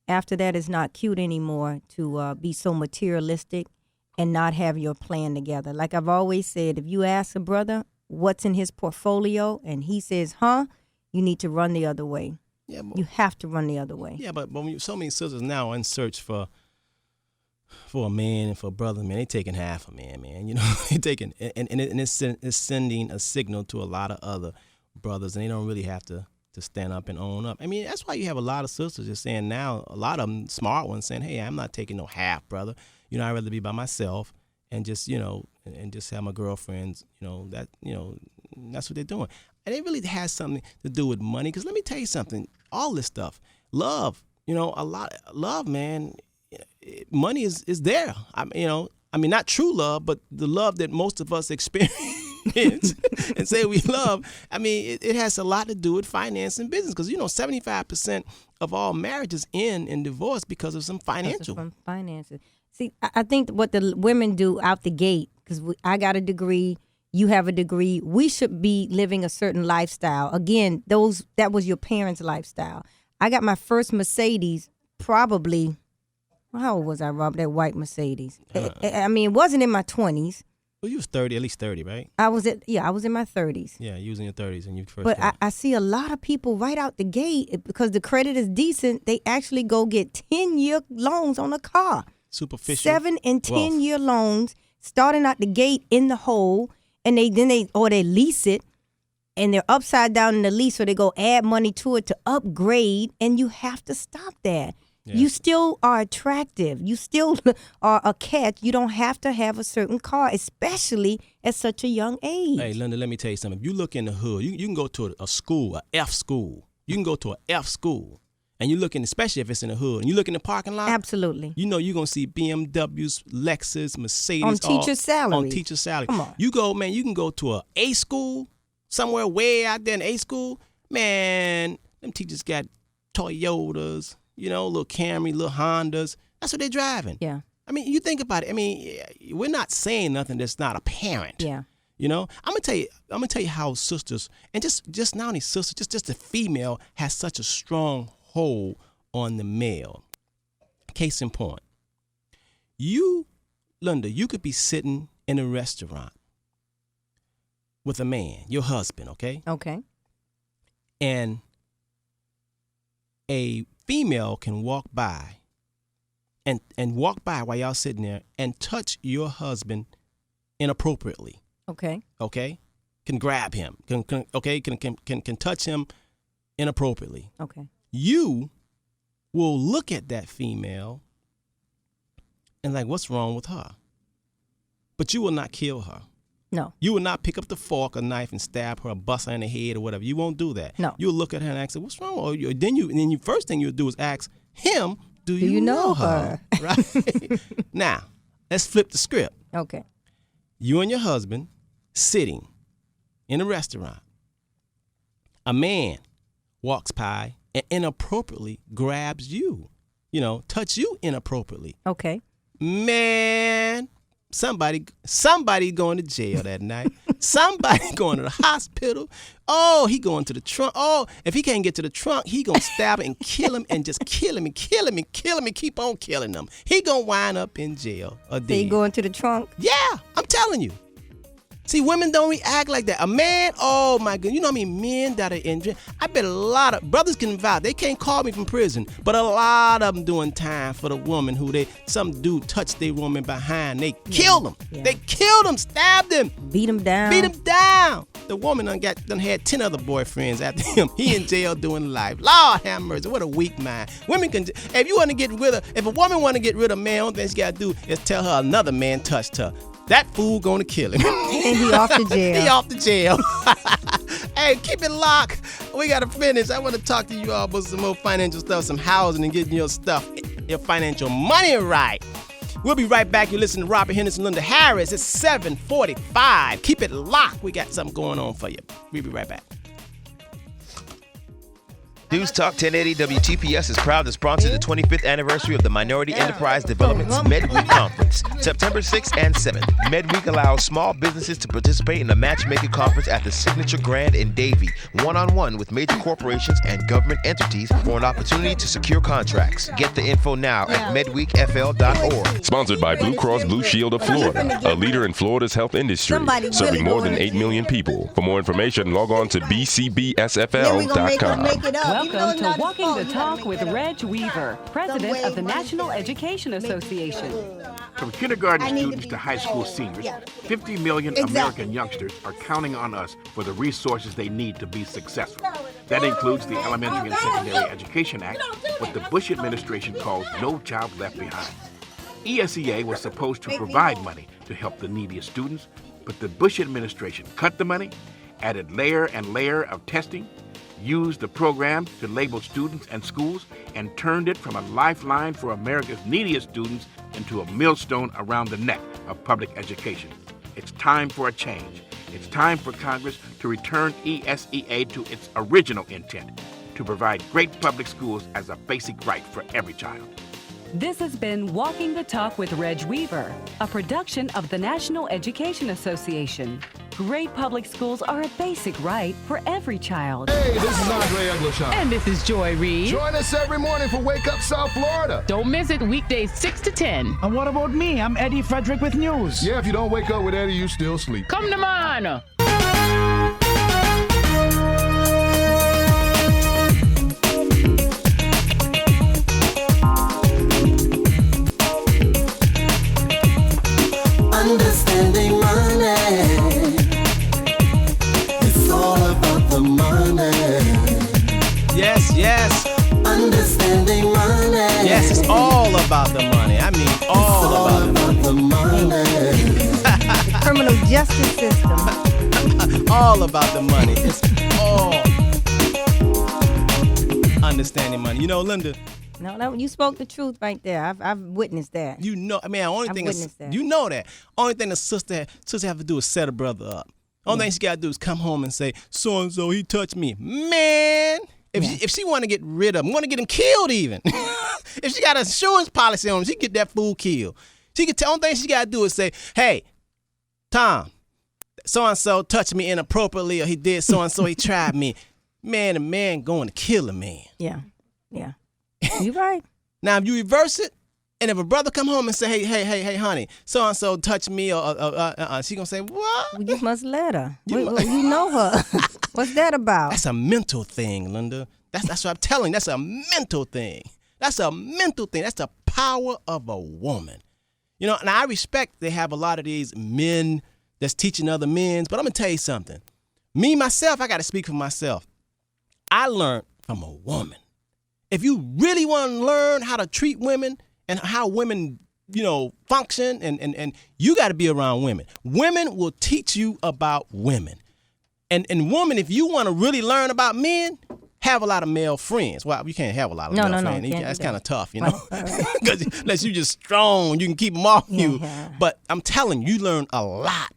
After that, it's not cute anymore to be so materialistic and not have your plan together. Like I've always said, if you ask a brother what's in his portfolio and he says, you need to run the other way. Yeah, you have to run the other way. Yeah, but so many sisters now are in search for a man and for a brother, man. They taking half a man, man. They taking and it's sending a signal to a lot of other brothers, and they don't really have to stand up and own up. I mean, that's why you have a lot of sisters just saying now, a lot of them smart ones saying, hey, I'm not taking no half, brother. I'd rather be by myself and just, and just have my girlfriends, that's what they're doing. And it really has something to do with money. Because let me tell you something, all this stuff, love, love, man, money is there. I mean, not true love, but the love that most of us experience and say we love. I mean, it has a lot to do with finance and business because, 75% of all marriages end in divorce because of some financial. From finances. See, I think what the women do out the gate, because I got a degree, you have a degree, we should be living a certain lifestyle. Again, that was your parents' lifestyle. I got my first Mercedes probably, how old was I, Rob, that white Mercedes? I mean, it wasn't in my 20s. Well, you was 30, at least 30, right? I was in my 30s. Yeah, you was in your 30s and you first. But I see a lot of people right out the gate, because the credit is decent, they actually go get 10-year loans on a car. Superficial. 7 and 10-year loans, starting out the gate in the hole, and they lease it, and they're upside down in the lease, so they go add money to it to upgrade, and you have to stop that. Yeah. You still are attractive. You still are a catch. You don't have to have a certain car, especially at such a young age. Hey, Lynda, let me tell you something. If you look in the hood, you can go to a school, a F school. You can go to a F school, and you look in, especially if it's in the hood, and you look in the parking lot. Absolutely. You're going to see BMWs, Lexus, Mercedes. On teacher's salary. On teacher's salary. Come on. You can go to a A school, somewhere way out there in A school. Man, them teachers got Toyotas. Little Camry, little Hondas. That's what they're driving. Yeah. I mean, you think about it. I mean, we're not saying nothing that's not apparent. Yeah. I'm gonna tell you how sisters, and just not only sisters, just the female has such a strong hold on the male. Case in point, you, Lynda, you could be sitting in a restaurant with a man, your husband, okay? Okay. And a female can walk by and walk by while y'all sitting there and touch your husband inappropriately. Okay. Okay? Can grab him. Can touch him inappropriately. Okay. You will look at that female and like, what's wrong with her? But you will not kill her. No. You will not pick up the fork or knife and stab her or bust her in the head or whatever. You won't do that. No. You'll look at her and ask her, what's wrong with her? Then you first thing you'll do is ask him, do you know her? Right? Now, let's flip the script. Okay. You and your husband sitting in a restaurant. A man walks by and inappropriately grabs you. Touch you inappropriately. Okay. Man, somebody going to jail that night. Somebody going to the hospital. Oh, he going to the trunk. Oh, if he can't get to the trunk, he going to stab him and kill him and just kill him and kill him and kill him and keep on killing him. He going to wind up in jail or dead. He going to the trunk? Yeah, I'm telling you. See, women don't react like that. A man, oh my goodness, you know how many men that are in jail? I bet a lot of brothers can vouch. They can't call me from prison, but a lot of them doing time for the woman who some dude touched their woman behind. They killed them. Yeah. They killed them, stabbed them, beat them down. The woman done had 10 other boyfriends after him. He in jail doing life. Lord have mercy, what a weak mind. Women can, if a woman want to get rid of a man, all thing she got to do is tell her another man touched her. That fool gonna kill him. And he off the jail. He off the jail. Hey, keep it locked. We gotta finish. I want to talk to you all about some more financial stuff, some housing, and getting your stuff, your financial money right. We'll be right back. You listen to Robert Henderson, Lynda Harris. It's 7:45. Keep it locked. We got something going on for you. We'll be right back. News Talk 1080 WTPS is proud to sponsor the 25th anniversary of the Minority Enterprise Development's MedWeek Conference, September 6th and 7th. MedWeek allows small businesses to participate in the matchmaking conference at the Signature Grand in Davie, one-on-one with major corporations and government entities for an opportunity to secure contracts. Get the info now at medweekfl.org. Sponsored by Blue Cross Blue Shield of Florida, a leader in Florida's health industry, serving more than 8 million people. For more information, log on to bcbsfl.com. Welcome to Walking the Talk with Reg Weaver, President of the National Education Association. From kindergarten students to high school seniors, 50 million American youngsters are counting on us for the resources they need to be successful. That includes the Elementary and Secondary Education Act, what the Bush administration calls No Child Left Behind. ESEA was supposed to provide money to help the neediest students, but the Bush administration cut the money, added layer and layer of testing, used the program to label students and schools, and turned it from a lifeline for America's neediest students into a millstone around the neck of public education. It's time for a change. It's time for Congress to return ESEA to its original intent, to provide great public schools as a basic right for every child. This has been Walking the Talk with Reg Weaver, a production of the National Education Association. Great public schools are a basic right for every child. Hey, this is Andre Eglishan. And this is Joy Reid. Join us every morning for Wake Up South Florida. Don't miss it, weekdays 6 to 10. And what about me? I'm Eddie Frederick with news. Yeah, if you don't wake up with Eddie, you still sleep. Come to mine. Understanding money. It's all about the money. Yes, yes. Understanding money. Yes, it's all about the money. I mean, all about the money. The criminal justice system. All about the money. It's all understanding money. You know, Lynda. No, you spoke the truth right there. I've witnessed that. You know, I mean, the only thing is, that. you know that. Only thing the sister have to do is set a brother up. Only thing she got to do is come home and say, so-and-so, he touched me. Man, if she want to get rid of him, want to get him killed even. If she got an insurance policy on him, she get that fool killed. The only thing she got to do is say, hey, Tom, so-and-so touched me inappropriately, or he did so-and-so, he tried me. Man, the man going to kill a man. Yeah. You right. Now, if you reverse it, and if a brother come home and say, hey, honey, so-and-so touched me, or she going to say, what? Well, you must let her. You know her. What's that about? That's a mental thing, Lynda. That's what I'm telling you. That's a mental thing. That's a mental thing. That's the power of a woman. You know, and I respect they have a lot of these men that's teaching other men, but I'm going to tell you something. Me, myself, I got to speak for myself. I learned from a woman. If you really want to learn how to treat women and how women, function, and you got to be around women. Women will teach you about women. And woman, if you want to really learn about men, have a lot of male friends. Well, you can't have a lot of male friends. That's kind of tough, Because unless you just strong, you can keep them off you. Yeah. But I'm telling you, you learn a lot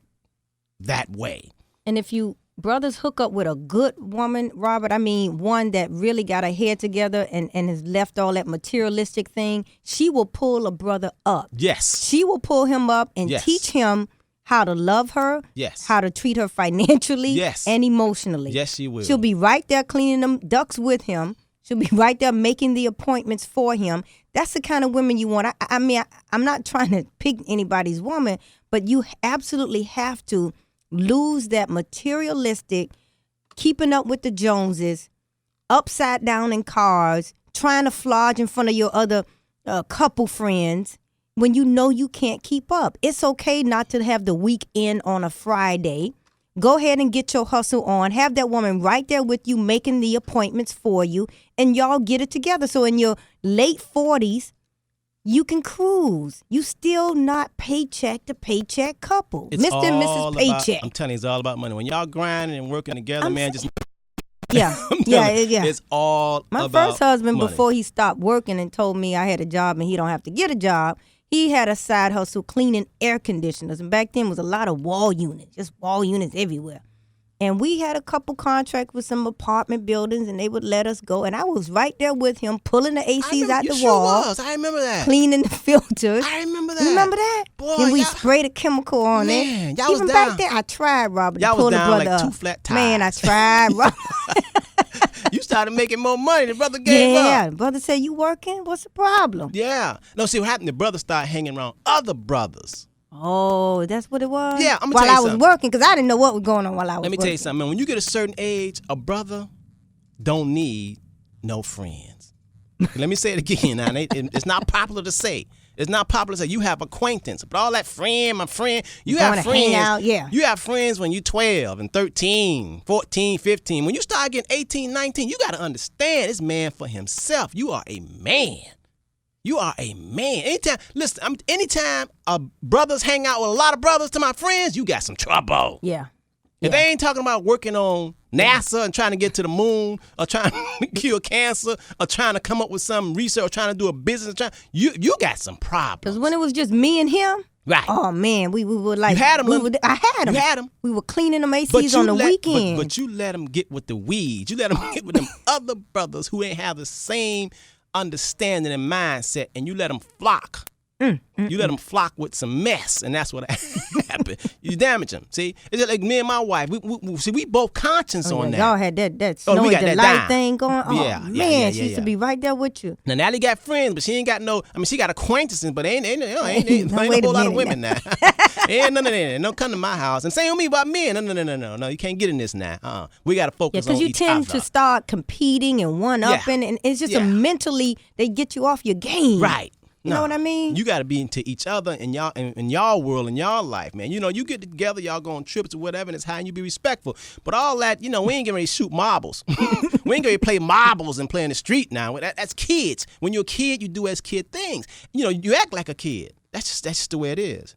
that way. And if you brothers hook up with a good woman, Robert, I mean one that really got her head together and has left all that materialistic thing, she will pull a brother up. Yes. She will pull him up and teach him how to love her, how to treat her financially and emotionally. Yes, she will. She'll be right there cleaning them ducks with him. She'll be right there making the appointments for him. That's the kind of women you want. I mean, I'm not trying to pick anybody's woman, but you absolutely have to lose that materialistic, keeping up with the Joneses, upside down in cars, trying to flodge in front of your other couple friends when you know you can't keep up. It's okay not to have the weekend on a Friday. Go ahead and get your hustle on. Have that woman right there with you making the appointments for you, and y'all get it together. So in your late 40s, you can cruise. You still not paycheck to paycheck couple. It's Mr. and Mrs. Paycheck. I'm telling you, it's all about money. When y'all grinding and working together, just yeah. It's all My about first husband, money. before he stopped working and told me I had a job and he don't have to get a job, he had a side hustle cleaning air conditioners. And back then was a lot of wall units, just wall units everywhere. And we had a couple contracts with some apartment buildings, and they would let us go. And I was right there with him, pulling the ACs out the wall. Was. I remember that. Cleaning the filters. I remember that. You remember that? Boy, and we sprayed a chemical on it. Y'all Even was back down. then, I tried, Robert, Y'all to pull was the down brother like up. 2 flat tires. Man, I tried, Robert. You started making more money. The brother gave up. Yeah, the brother said, you working? What's the problem? Yeah. No, see what happened? The brother started hanging around other brothers. Oh, that's what it was? Yeah, I'm While gonna tell you I was something. working, because I didn't know what was going on while I was Let me working. tell you something, man. When you get a certain age, a brother don't need no friends. Let me say it again. Now, it's not popular to say. It's not popular to say you have acquaintance, but all that my friend, you Going have to hang friends. out, yeah. You have friends when you're 12 and 13, 14, 15. When you start getting 18, 19, you got to understand this man for himself. You are a man. You are a man. Anytime brothers hang out with a lot of brothers to my friends, you got some trouble. Yeah. If they ain't talking about working on NASA and trying to get to the moon or trying to cure cancer or trying to come up with some research or trying to do a business, you got some problems. Because when it was just me and him, right? Oh man, we were like, you had him. I had him. You had him. We were cleaning them ACs on the weekend. But you let him get with the weeds. You let him get with them other brothers who ain't have the same understanding and mindset, and you let them flock. You let them flock with some mess, and that's what happened. You damage them. See, it's just like me and my wife. We both conscious on that. Y'all had that we got the that light down. thing going. Oh Yeah, man, she used to be right there with you. Now Natalie got friends, but she ain't got no. I mean, she got acquaintances, but ain't a whole lot of women now. Ain't none of that. Don't come to my house and say on me about men. No. You can't get in this now. We got to focus on each other. Because you tend to start competing and one-upping, and it's just mentally they get you off your game. Right. You know what I mean? You got to be into each other in y'all world, in y'all life, man. You know, you get together, y'all go on trips or whatever, and it's how you be respectful. But all that, we ain't getting ready to shoot marbles. We ain't going to play marbles and play in the street now. That's kids. When you're a kid, you do as kid things. You act like a kid. That's just the way it is,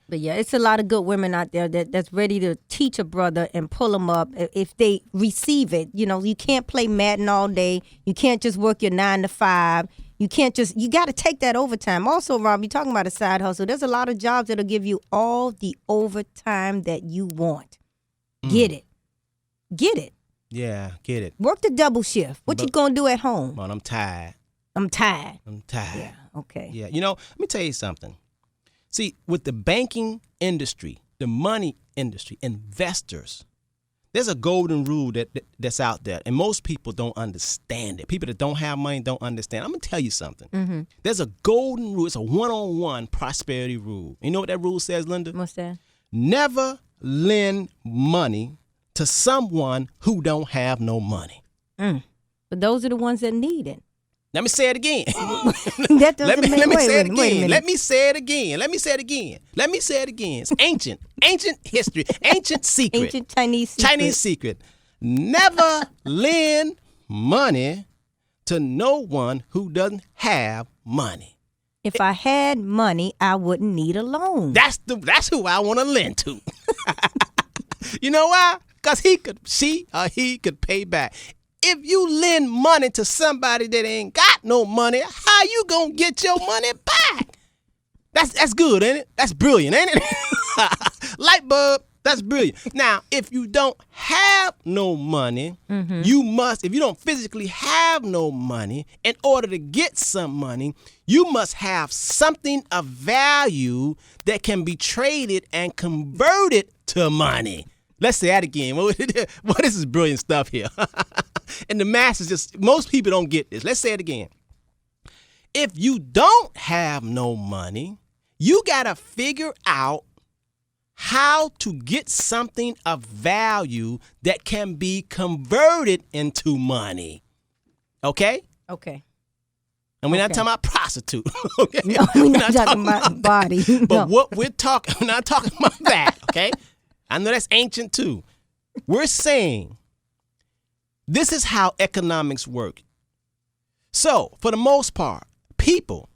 But yeah, it's a lot of good women out there that's ready to teach a brother and pull him up if they receive it. You can't play Madden all day. You can't just work your 9 to 5. You got to take that overtime. Also, Rob, you're talking about a side hustle. There's a lot of jobs that'll give you all the overtime that you want. Get it. Yeah, get it. Work the double shift. What you going to do at home? Man, I'm tired. Yeah, okay. Yeah, let me tell you something. See, with the banking industry, the money industry, investors, there's a golden rule that's out there, and most people don't understand it. People that don't have money don't understand. I'm going to tell you something. Mm-hmm. There's a golden rule. It's a one-on-one prosperity rule. You know what that rule says, Lynda? What's that? Never lend money to someone who don't have no money. But those are the ones that need it. Let me say it again. That doesn't Let me say it again. Wait a minute. Let me say it again. It's ancient history, ancient secret. Ancient Chinese secret. Never lend money to no one who doesn't have money. If I had money, I wouldn't need a loan. That's who I want to lend to. You know why? Because she could pay back. If you lend money to somebody that ain't got no money, how you gonna get your money back? That's good, ain't it? That's brilliant, ain't it? Light bulb, that's brilliant. Now, if you don't have no money, you must, if you don't physically have no money, in order to get some money, you must have something of value that can be traded and converted to money. Let's say that again. Well, this is brilliant stuff here. And the masses most people don't get this. Let's say it again. If you don't have no money, you got to figure out how to get something of value that can be converted into money. Okay? Okay. And we're not talking about prostitute. Okay? No, we're not talking about body. But what we're not talking about that, okay? I know that's ancient too. We're saying this is how economics work. So, for the most part, people,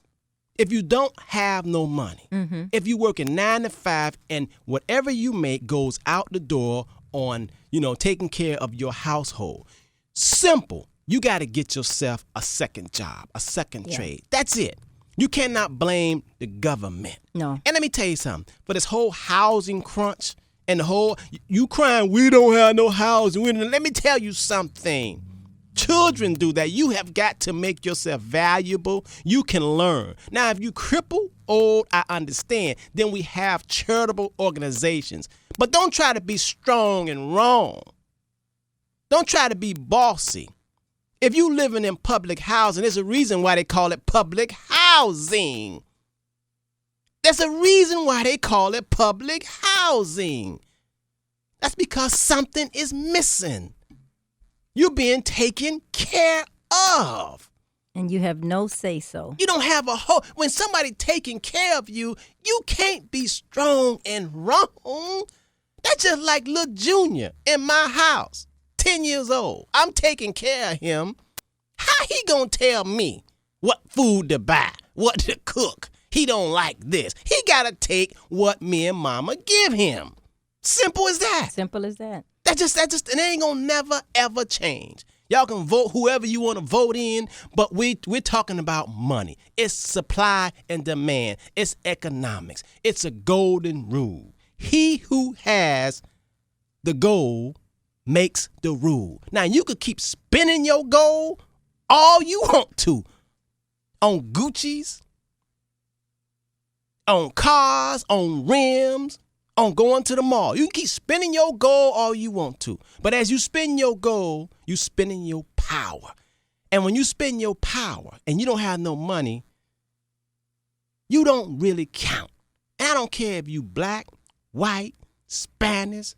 if you don't have no money, if you work in 9 to 5 and whatever you make goes out the door on, taking care of your household, simple, you got to get yourself a second job, a second trade. That's it. You cannot blame the government. No. And let me tell you something. For this whole housing crunch, And the whole, you crying, we don't have no housing. Let me tell you something. Children do that. You have got to make yourself valuable. You can learn. Now, if you cripple, old, I understand. Then we have charitable organizations. But don't try to be strong and wrong. Don't try to be bossy. If you living in public housing, there's a reason why they call it public housing. There's a reason why they call it public housing. That's because something is missing. You're being taken care of. And you have no say-so. You don't have a whole... When somebody taking care of you, you can't be strong and wrong. That's just like little Junior in my house, 10 years old. I'm taking care of him. How he gonna tell me what food to buy, what to cook? He don't like this. He gotta take what me and mama give him. Simple as that. Simple as that. That just, it ain't gonna never, ever change. Y'all can vote whoever you want to vote in, but we're talking about money. It's supply and demand. It's economics. It's a golden rule. He who has the gold makes the rule. Now, you could keep spending your gold all you want to on Gucci's, on cars, on rims, on going to the mall. You can keep spending your gold all you want to. But as you spend your gold, you spending your power. And when you spend your power and you don't have no money, you don't really count. And I don't care if you black, white, Spanish,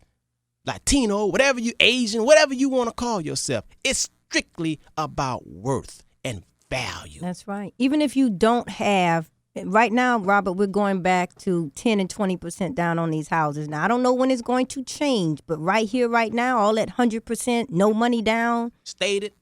Latino, whatever you Asian, whatever you want to call yourself. It's strictly about worth and value. That's right. Even if you don't have... Right now, Robert, we're going back to 10 and 20% down on these houses. Now, I don't know when it's going to change, but right here, right now, all at 100%, no money down. Stated.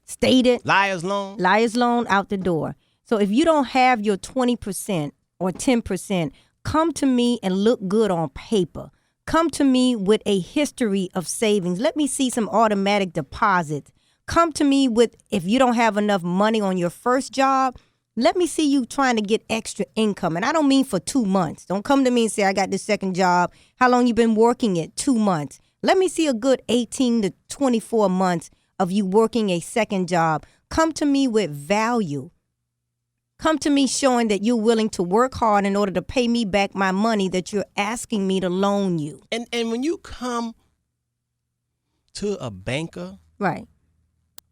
Liar's loan out the door. So if you don't have your 20% or 10%, come to me and look good on paper. Come to me with a history of savings. Let me see some automatic deposits. Come to me with, if you don't have enough money on your first job, let me see you trying to get extra income. And I don't mean for 2 months. Don't come to me and say, I got this second job. How long you been working it? 2 months. Let me see a good 18 to 24 months of you working a second job. Come to me with value. Come to me showing that you're willing to work hard in order to pay me back my money that you're asking me to loan you. And when you come to a banker, right,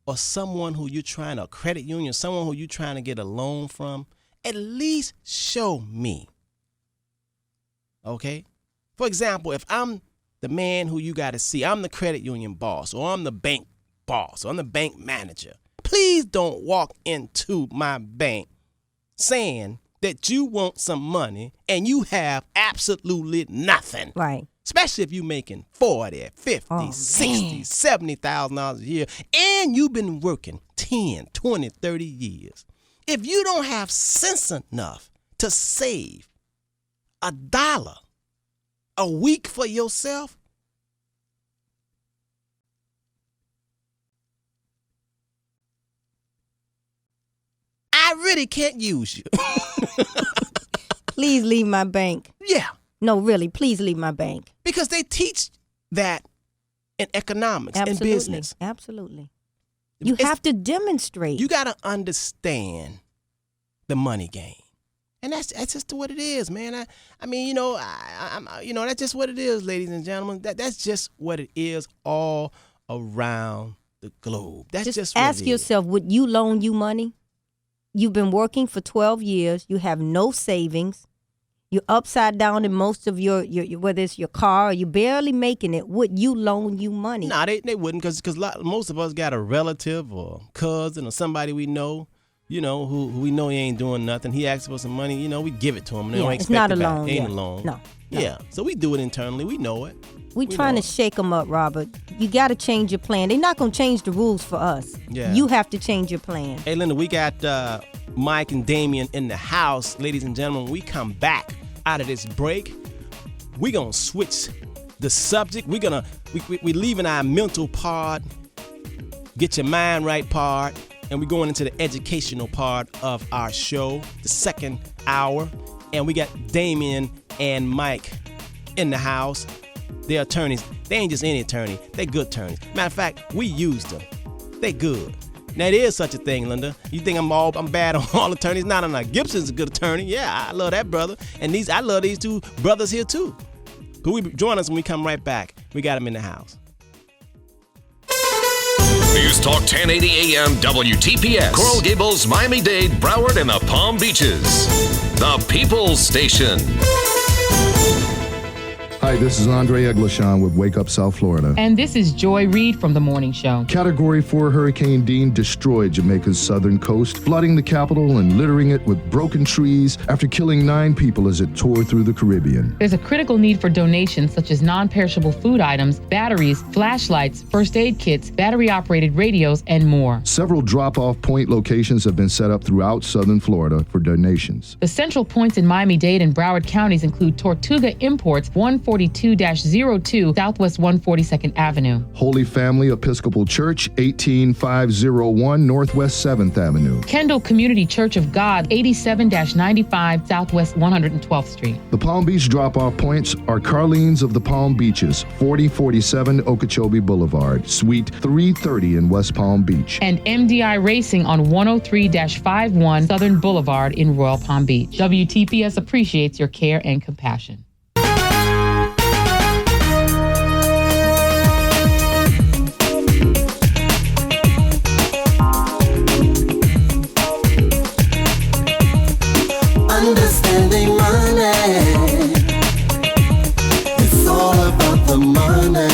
or someone who you're trying to, a credit union, someone who you're trying to get a loan from, at least show me. Okay? For example, if I'm the man who you got to see, I'm the credit union boss, or I'm the bank boss, or I'm the bank manager, please don't walk into my bank saying that you want some money and you have absolutely nothing. Right. Especially if you're making 40, 50, 60, $70,000 a year, and you've been working 10, 20, 30 years. If you don't have sense enough to save $1 a week for yourself, I really can't use you. Please leave my bank. Yeah. No, really, please leave my bank. Because they teach that in economics and business. Absolutely. You have to demonstrate. You got to understand the money game. And that's just what it is, man. I mean, that's just what it is, ladies and gentlemen. That's just what it is all around the globe. That's just what it is. Ask yourself, would you loan you money? You've been working for 12 years. You have no savings. You're upside down in most of your whether it's your car or you're barely making it. Would you loan you money? No, they wouldn't because most of us got a relative or cousin or somebody we know, who we know he ain't doing nothing. He asks for some money, we give it to him. They don't expect it's not it a back. loan. Ain't a loan. No. Yeah, so we do it internally. We know it. We trying to shake them up, Robert. You got to change your plan. They're not going to change the rules for us. Yeah. You have to change your plan. Hey, Lynda, we got Mike and Damien in the house. Ladies and gentlemen, when we come back out of this break, we're going to switch the subject. We're leaving our mental part, get your mind right part, and we're going into the educational part of our show, the second hour. And we got Damien and Mike in the house. Their attorneys, they ain't just any attorney. They good attorneys. Matter of fact, we used them. They good. Now, there is such a thing, Lynda. You think I'm bad on all attorneys? No. Gibson's a good attorney. Yeah, I love that brother. And I love these two brothers here, too. Join us when we come right back. We got them in the house. News Talk 1080 AM WTPS. Coral Gables, Miami-Dade, Broward, and the Palm Beaches. The People's Station. Hi, this is Andre Eglishan with Wake Up South Florida. And this is Joy Reid from The Morning Show. Category 4 Hurricane Dean destroyed Jamaica's southern coast, flooding the capital and littering it with broken trees after killing 9 people as it tore through the Caribbean. There's a critical need for donations such as non-perishable food items, batteries, flashlights, first aid kits, battery-operated radios, and more. Several drop-off point locations have been set up throughout southern Florida for donations. The central points in Miami-Dade and Broward counties include Tortuga Imports, 142-02 Southwest 142nd Avenue. Holy Family Episcopal Church, 18501 Northwest 7th Avenue. Kendall Community Church of God, 87-95 Southwest 112th Street. The Palm Beach drop-off points are Carlene's of the Palm Beaches, 4047 Okeechobee Boulevard, Suite 330 in West Palm Beach. And MDI Racing on 103-51 Southern Boulevard in Royal Palm Beach. WTPS appreciates your care and compassion. Understanding money. It's all about the money.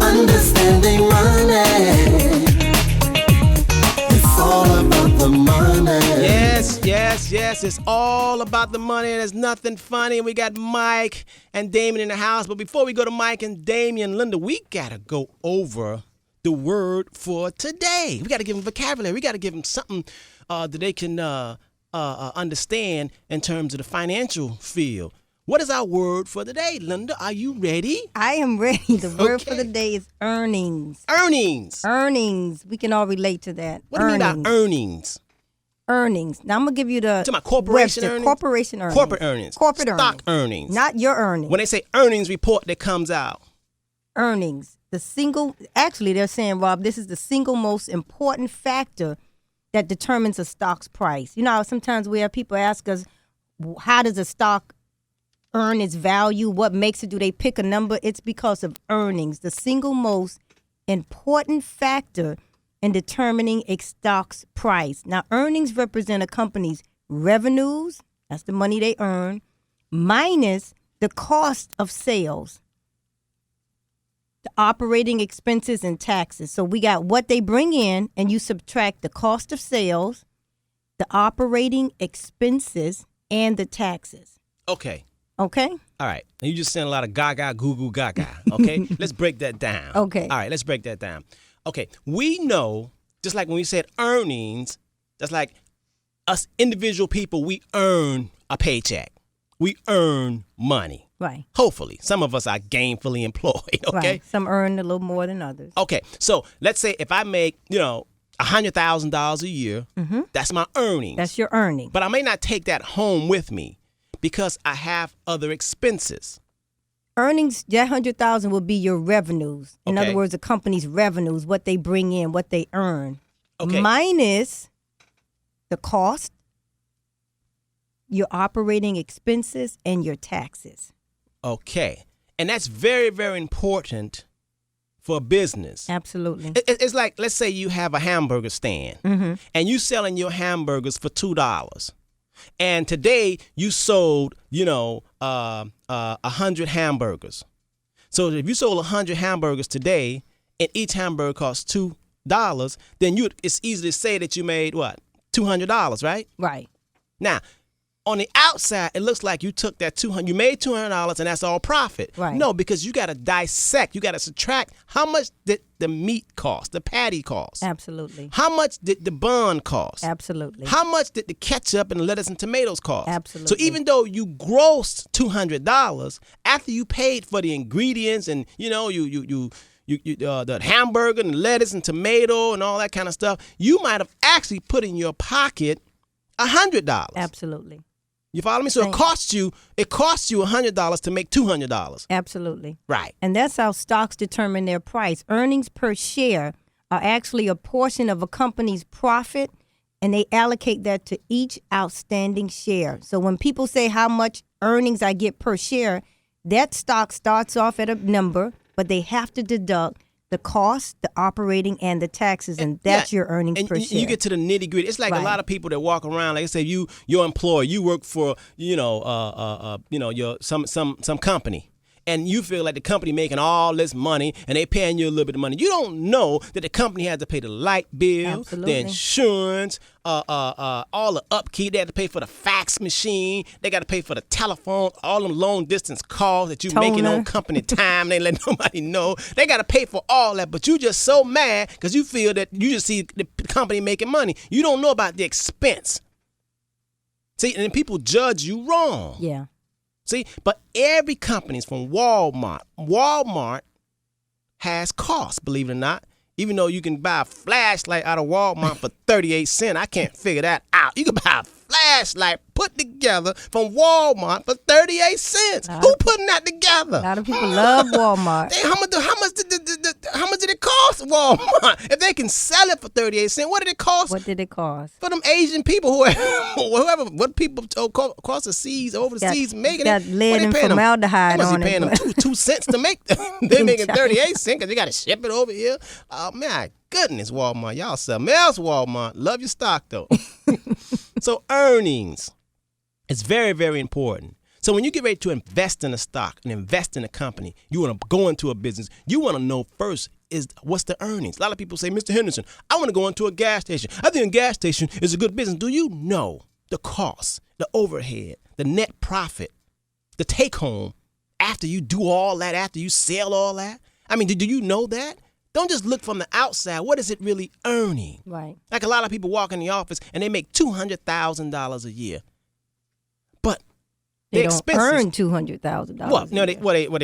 Understanding money. It's all about the money. Yes, it's all about the money. There's nothing funny. We got Mike and Damien in the house. But before we go to Mike and Damien, Lynda, we got to go over the word for today. We got to give them vocabulary. We got to give them something that they can understand in terms of the financial field. What is our word for the day, Lynda? Are you ready? I am ready. The word for the day is earnings. Earnings. We can all relate to that. What do you mean by earnings? Earnings. Now, I'm going to give you the to my corporation Webster, earnings? Corporation earnings. Corporate earnings. Corporate Stock earnings. earnings. Not your earnings. When they say earnings report that comes out. Earnings. Actually, they're saying, Rob, this is the single most important factor that determines a stock's price. You know, sometimes we have people ask us, how does a stock earn its value? What makes it? Do they pick a number? It's because of earnings, the single most important factor in determining a stock's price. Now, earnings represent a company's revenues, that's the money they earn, minus the cost of sales, the operating expenses and taxes. So we got what they bring in, and you subtract the cost of sales, the operating expenses, and the taxes. Okay. All right. Now you just saying a lot of gaga, goo goo, gaga. Okay. Let's break that down. Okay. All right. Let's break that down. Okay. We know, just like when we said earnings, that's like us individual people, we earn a paycheck. We earn money. Right. Hopefully. Some of us are gainfully employed. Okay. Right. Some earn a little more than others. Okay. So let's say if I make, $100,000 a year, that's my earnings. That's your earning. But I may not take that home with me because I have other expenses. Earnings, that $100,000 will be your revenues. In other words, the company's revenues, what they bring in, what they earn. Okay. Minus the cost, your operating expenses, and your taxes. Okay. And that's very, very important for business. Absolutely. It's like, let's say you have a hamburger stand and you selling your hamburgers for $2. And today you sold, 100 hamburgers. So if you sold 100 hamburgers today and each hamburger costs $2, then it's easy to say that you made what? $200, right? Right. Now, on the outside, it looks like you took that you made $200 and that's all profit. Right. No, because you got to dissect, you got to subtract how much did the meat cost, the patty cost. Absolutely. How much did the bun cost? Absolutely. How much did the ketchup and the lettuce and tomatoes cost? Absolutely. So even though you grossed $200, after you paid for the ingredients and the hamburger and the lettuce and tomato and all that kind of stuff, you might have actually put in your pocket $100. Absolutely. You follow me? So it costs you $100 to make $200. Absolutely. Right. And that's how stocks determine their price. Earnings per share are actually a portion of a company's profit, and they allocate that to each outstanding share. So when people say how much earnings I get per share, that stock starts off at a number, but they have to deduct the cost, the operating, and the taxes, and that's your earnings per share. You get to the nitty gritty. It's like a lot of people that walk around, like I say, your employer, you work for, some company. And you feel like the company making all this money and they paying you a little bit of money. You don't know that the company has to pay the light bill, the insurance, all the upkeep. They have to pay for the fax machine. They got to pay for the telephone, all them long distance calls that you making on company time. They let nobody know. They got to pay for all that. But you just so mad because you feel that you just see the company making money. You don't know about the expense. See, and then people judge you wrong. Yeah. See, but every company's from Walmart has costs, believe it or not. Even though you can buy a flashlight out of Walmart for 38 cents, I can't figure that out. You can buy a flashlight put together from Walmart for 38 cents. Who putting that together? A lot of people love Walmart. How much did it cost Walmart? If they can sell it for 38 cents, what did it cost? What did it cost? For them Asian people, what people across the seas, over the seas making it. Got lead and formaldehyde on it. Paying them 2 cents to make them. They're making 38 cents because they got to ship it over here. Oh, my goodness, Walmart. Y'all something else, Walmart. Love your stock, though. So earnings is very, very important. So when you get ready to invest in a stock and invest in a company, you want to go into a business, you want to know first is what's the earnings. A lot of people say, Mr. Henderson, I want to go into a gas station. I think a gas station is a good business. Do you know the cost, the overhead, the net profit, the take home after you do all that, after you sell all that? I mean, do you know that? Don't just look from the outside. What is it really earning? Right. Like a lot of people walk in the office and they make $200,000 a year. But they don't earn $200,000. Well, no, they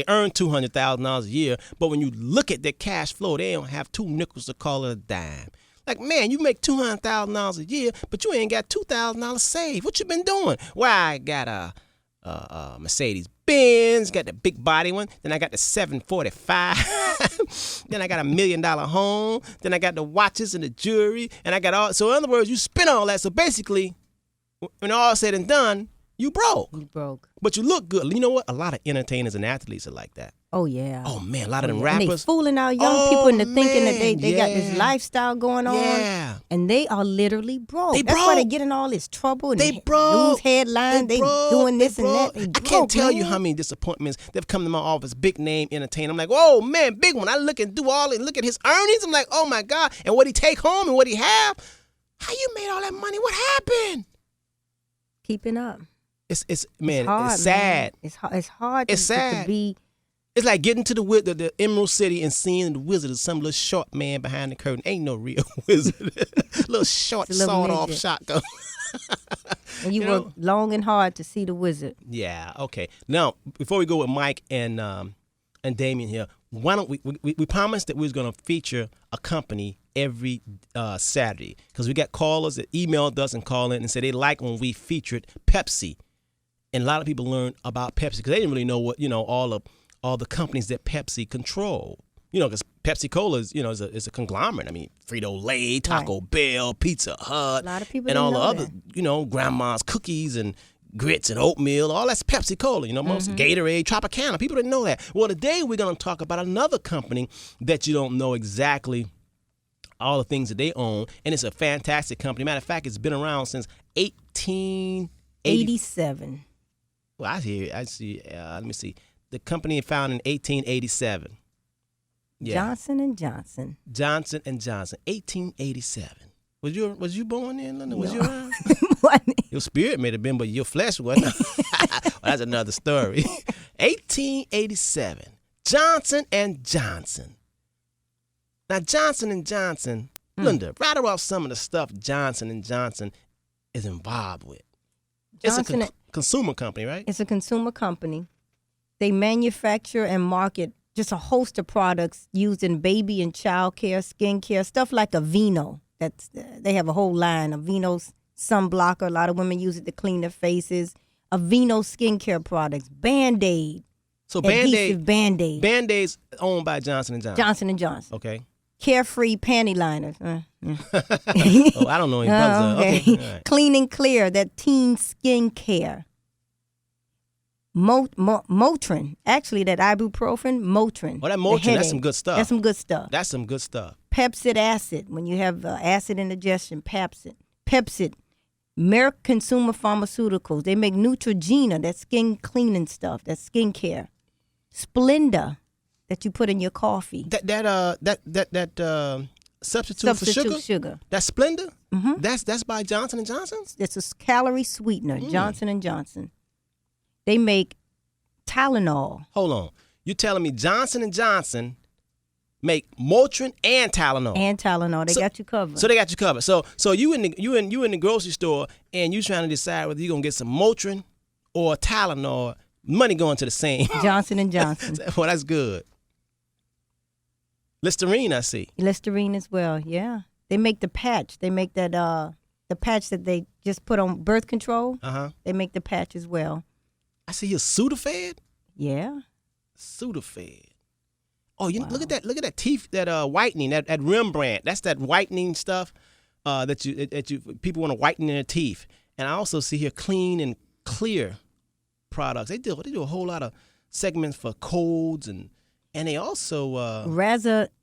earn $200,000 a year, but when you look at their cash flow, they don't have 2 nickels to call it a dime. Like, man, you make $200,000 a year, but you ain't got $2,000 saved. What you been doing? Well, I got a Mercedes Benz, got the big body one. Then I got the 745. Then I got $1 million home. Then I got the watches and the jewelry, and I got all. So in other words, you spend all that. So basically, when all said and done, you broke. You broke. But you look good. You know what? A lot of entertainers and athletes are like that. Oh, yeah. Oh, man, a lot of them rappers. And they fooling our young people into thinking that they got this lifestyle going on. Yeah. And they are literally broke. They That's broke. why they get in all this trouble. And They broke. News headlines. They doing this and that. I can't tell you how many disappointments they've come to my office, big name entertainer. I'm like, whoa, man, big one. I look and do all it. Look at his earnings. I'm like, oh, my God. And what he take home and what he have. How you made all that money? What happened? Keeping up. It's hard, it's sad. Man. It's hard. It's sad. To be. It's like getting to the Emerald City and seeing the wizard as some little short man behind the curtain. Ain't no real wizard. Little short, sawed-off shotgun. And you work long and hard to see the wizard. Yeah, okay. Now, before we go with Mike and Damien here, why don't we promised that we was going to feature a company every Saturday because we got callers that emailed us and called in and said they like when we featured Pepsi. And a lot of people learned about Pepsi because they didn't really know what, all the companies that Pepsi control. Because Pepsi Cola is a conglomerate. I mean, Frito-Lay, Taco Bell, Pizza Hut, a lot of people and all the know other, grandma's cookies and grits and oatmeal. All that's Pepsi Cola. Most Gatorade, Tropicana. People didn't know that. Well, today we're going to talk about another company that you don't know exactly all the things that they own, and it's a fantastic company. Matter of fact, it's been around since 1887. Well, I see. Let me see. The company founded in 1887. Yeah. Johnson & Johnson. Johnson & Johnson, 1887. Was you born then, Lynda? Was you around? Your spirit may have been, but your flesh wasn't. Well, that's another story. 1887. Johnson & Johnson. Now, Johnson & Johnson, Lynda, rattle off some of the stuff Johnson & Johnson is involved with. It's a consumer company, right? It's a consumer company. They manufacture and market just a host of products used in baby and child care, skin care, stuff like Aveeno. They have a whole line. Aveeno's sunblocker. A lot of women use it to clean their faces. Aveeno skincare products, Band-Aid. So Band-Aid. Band-Aid's owned by Johnson & Johnson. Johnson & Johnson. Okay. Carefree panty liners. Oh, I don't know any brothers. Okay. All right. Clean and Clear, that teen skin care. Motrin. Actually, that ibuprofen, Motrin. Oh, that Motrin, that's some good stuff. That's some good stuff. That's some good stuff. Pepsid acid, when you have acid indigestion, Pepsid. Merck Consumer Pharmaceuticals, they make Neutrogena, that skin cleaning stuff, that skin care. Splenda, that you put in your coffee. That substitute for sugar. That's Splenda? Mm-hmm. That's by Johnson & Johnson? It's a calorie sweetener, Johnson & Johnson. They make Tylenol. Hold on. You telling me Johnson & Johnson make Motrin and Tylenol? And Tylenol. They got you covered. So they got you covered. So you in the grocery store and you trying to decide whether you're going to get some Motrin or Tylenol. Money going to the same. Johnson & Johnson. Well, that's good. Listerine, I see. Listerine as well, yeah. They make the patch. They make that the patch that they just put on birth control. Uh-huh. They make the patch as well. I see here Sudafed. Yeah. Sudafed. Oh, look at that! Look at that teeth, that whitening, that Rembrandt. That's that whitening stuff that you people want to whiten their teeth. And I also see here Clean and Clear products. They do a whole lot of segments for colds and they also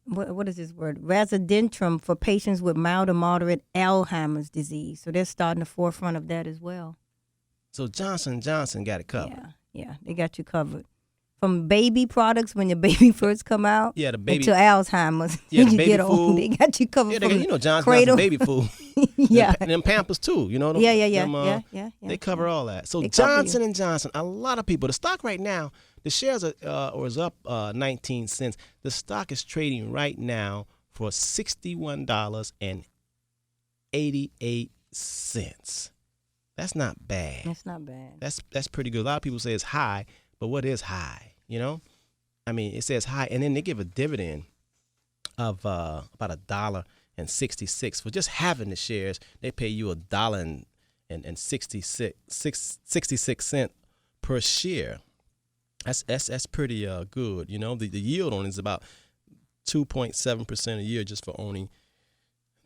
what is this word? Razodentrum for patients with mild or moderate Alzheimer's disease. So they're starting the forefront of that as well. So Johnson & Johnson got it covered. Yeah, they got you covered. From baby products when your baby first come out, the baby to Alzheimer's when you get food. old. They got you covered. Yeah, from Johnson baby food. Yeah, and them Pampers too. You know. Yeah. They cover all that. So Johnson & Johnson, a lot of people. The stock right now, the shares is up 19 cents. The stock is trading right now for $61.88. That's not bad. That's not bad. That's pretty good. A lot of people say it's high, but what is high? You know, I mean, it says high, and then they give a dividend of about $1.66 for just having the shares. They pay you $1.66 per share. That's pretty good. You know, the yield on it is about 2.7% a year just for owning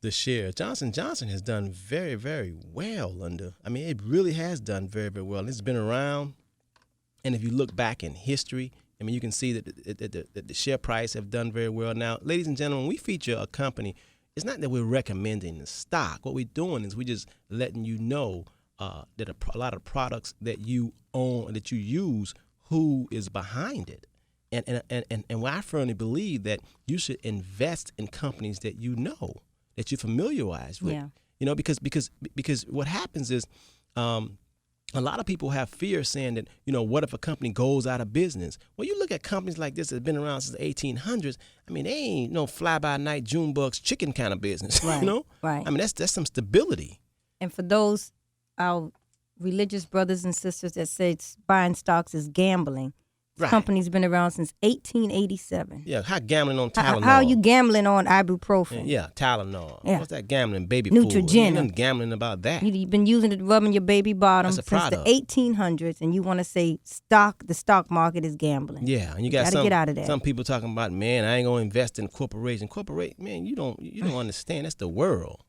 the share. Johnson & Johnson has done very, very well, Lynda. I mean, it really has done very, very well. It's been around, and if you look back in history, I mean, you can see that the share price have done very well. Now, ladies and gentlemen, when we feature a company, it's not that we're recommending the stock. What we're doing is we're just letting you know that a lot of products that you own, that you use, who is behind it. And I firmly believe that you should invest in companies that you know, that you're familiarized with. Yeah. You know, because what happens is a lot of people have fear saying that, you know, what if a company goes out of business? Well, you look at companies like this that have been around since the 1800s. I mean, they ain't no fly-by-night Junebug's chicken kind of business, right, you know? Right. I mean, that's some stability. And for those, our religious brothers and sisters that say buying stocks is gambling, Right. Company's been around since 1887. Yeah, how gambling on Tylenol? How are you gambling on ibuprofen? Yeah, Tylenol. Yeah. What's that gambling? Baby Neutrogena. food. You gambling about that. You've been using it rubbing your baby bottom since product. the 1800s, and you want to say the stock market is gambling. Yeah, and you got to get out of that. Some people talking about, man, I ain't gonna invest in corporation. Man, you don't understand. That's the world.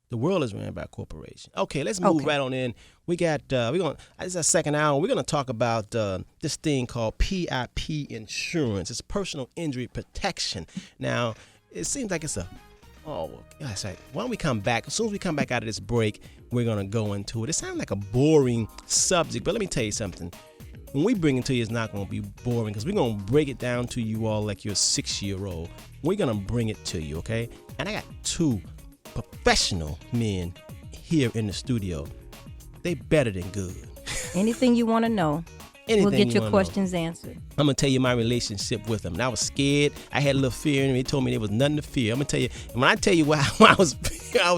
The world is ran by corporation. Okay, let's move right on in. We got this is our second hour. We're gonna talk about this thing called PIP insurance. It's personal injury protection. Now, it seems like it's that's right. Why don't we come back? As soon as we come back out of this break, we're gonna go into it. It sounds like a boring subject, but let me tell you something. When we bring it to you, it's not gonna be boring because we're gonna break it down to you all like you're a 6-year-old. We're gonna bring it to you, okay? And I got two professional men here in the studio. They better than good. Anything you want to know, we'll get your questions answered. I'm gonna tell you my relationship with them. And I was scared. I had a little fear, and they told me there was nothing to fear. I'm gonna tell you. And when I tell you why I was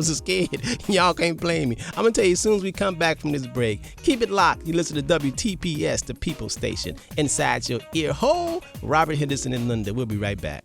scared, y'all can't blame me. I'm gonna tell you as soon as we come back from this break. Keep it locked. You listen to WTPS, the People Station, inside your ear hole. Robert Henderson and Lynda. We'll be right back.